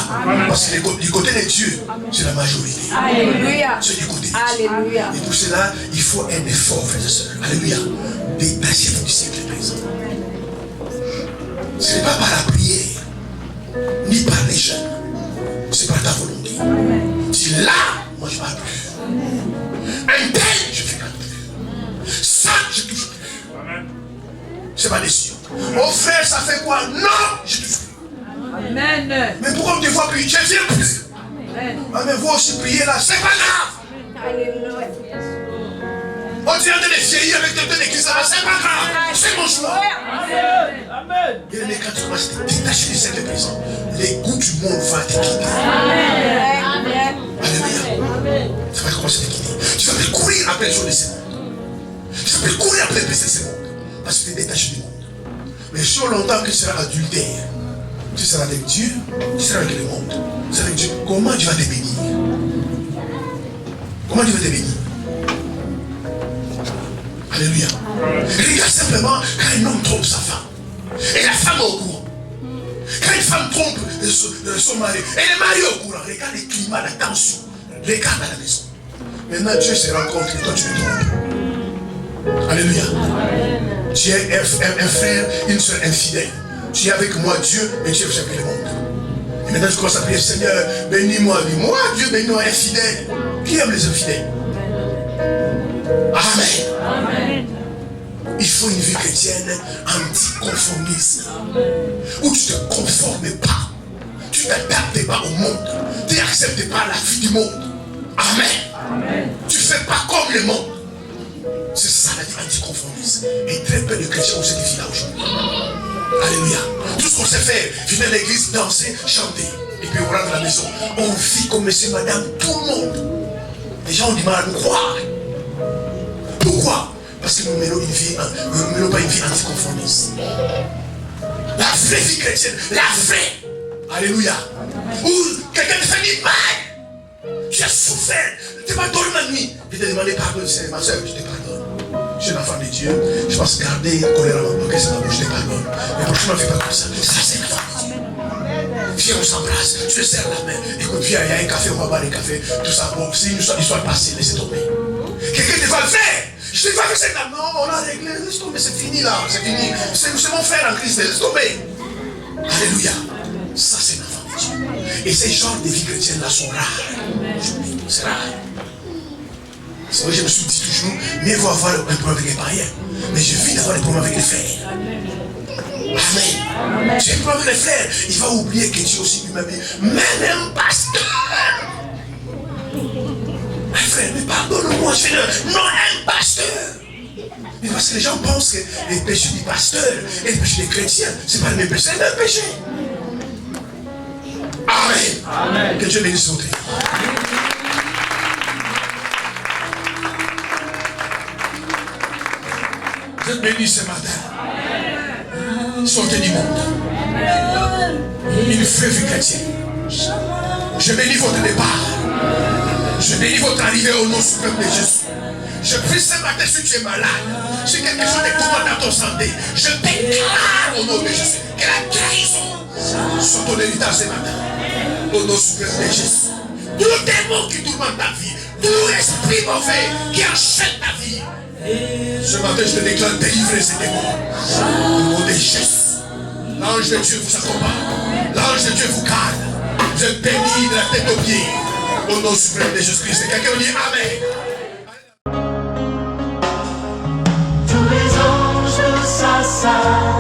Parce que du côté des dieux, c'est la majorité. Alléluia. C'est du côté des dieux. Alléluia. Et pour cela, il faut un effort, frères et sœurs. Alléluia. Détachez-vous du siècle présent. Ce n'est pas par la prière, ni par les jeunes. C'est par ta volonté. Dis là, moi je ne parle plus. Un tel, je ne fais pas plus. Ça, je ne touche plus. C'est ma décision. Oh frère, ça fait quoi? Non, je ne touche plus. Amen. Mais pourquoi on ne te voit plus? Je ne viens plus. Amen. Ah, mais vous aussi priez là, c'est pas grave. Alléluia. On dit de les vieillir avec des églises là, c'est pas grave. C'est mon choix. Amen. Et les quand tu commences à te détacher du siècle présent, les goûts du monde vont te quitter. Amen. Alléluia. Ça va commencer à te quitter. Tu vas courir après les choses de ce monde. Tu vas courir après les plaisirs de ce monde. Parce que tu es détaché du monde. Mais sur longtemps que tu seras adultère, tu seras avec Dieu, tu seras avec le monde. Tu seras avec Dieu. Comment tu vas te bénir? Comment tu vas te bénir? Alléluia. Regarde simplement quand un homme trompe sa femme. Et la femme est au courant. Quand une femme trompe son mari, et le mari est au courant. Regarde le climat, la tension. Regarde à la maison. Maintenant Dieu se rend compte que toi tu te trompes. Alléluia. Tu es un frère, une soeur infidèle. Tu es avec moi Dieu, mais tu es avec le monde. Et maintenant tu commences à prier, Seigneur, bénis-moi. Moi Dieu, bénis-moi infidèle. Qui aime les infidèles? Amen. Amen. Il faut une vie chrétienne anticonformiste. Où tu ne te conformes pas. Tu ne t'adaptes pas au monde. Tu n'acceptes pas la vie du monde. Amen. Tu ne fais pas comme le monde. C'est ça la vie anticonformiste. Et très peu de chrétiens ont cette vie-là aujourd'hui. Alléluia. Tout ce qu'on sait faire, venir à l'église, danser, chanter. Et puis on rentre à la maison. On vit comme monsieur, madame, tout le monde. Les gens ont du mal à nous croire. Pourquoi? Parce que nous menons pas une vie anticonformiste. La vraie vie chrétienne, la vraie. Alléluia. Où quelqu'un te fait du mal. Tu as souffert. Tu m'as dormi la nuit. Je t'ai demandé pardon, c'est ma soeur, je te pardonne. Je suis un enfant de Dieu. Je pense garder colère à ma bouche, c'est ma bouche, je te pardonne. Mais prochainement, ne fais pas comme ça. Ça, c'est l'enfant de Dieu. Viens, on s'embrasse. Je te serre la main. Écoute, viens, il y a un café, on va boire un café. Tout ça, bon, c'est une histoire passée, laissez tomber. Quelqu'un te va le faire. Je ne dis pas que c'est là. Non, on a réglé. Laisse tomber, c'est fini là. C'est fini. C'est mon frère en Christ. Laisse tomber. Alléluia. Ça, c'est l'enfant de Dieu. Et ces genres de vie chrétienne là sont rares. C'est rare. C'est vrai, je me suis dit toujours, mieux vaut avoir un problème avec les païens. Mais je vis d'avoir des problèmes avec les frères. Amen. J'ai un problème avec les frères. Il va oublier que Dieu aussi lui-même dit, même un pasteur. Un frère, mais pardonne-moi, je fais non, un pasteur. Mais parce que les gens pensent que les péchés du pasteur et les péchés des chrétiens, c'est pas le même péché, c'est le même péché. Amen. Amen. Que Dieu bénisse votre vie. Vous êtes bénis ce matin. Sortez du monde. Une vraie vie chrétienne. Je bénis votre départ. Je bénis votre arrivée au nom suprême de Jésus. Je prie ce matin si tu es malade. Si quelque chose est tombé dans ton santé, je déclare au nom de Jésus que la guérison soit ton héritage ce matin. Au nom suprême de Jésus. Tout démon qui tourmente ta vie, tout esprit mauvais qui enchaîne ta vie, ce matin je te déclare délivrer ces démons. Au nom de Jésus. L'ange de Dieu vous accompagne. L'ange de Dieu vous garde. Vous êtes bénis de la tête aux pieds. Au nom suprême de Jésus-Christ. Quelqu'un dit Amen. Tous les anges s'assagent.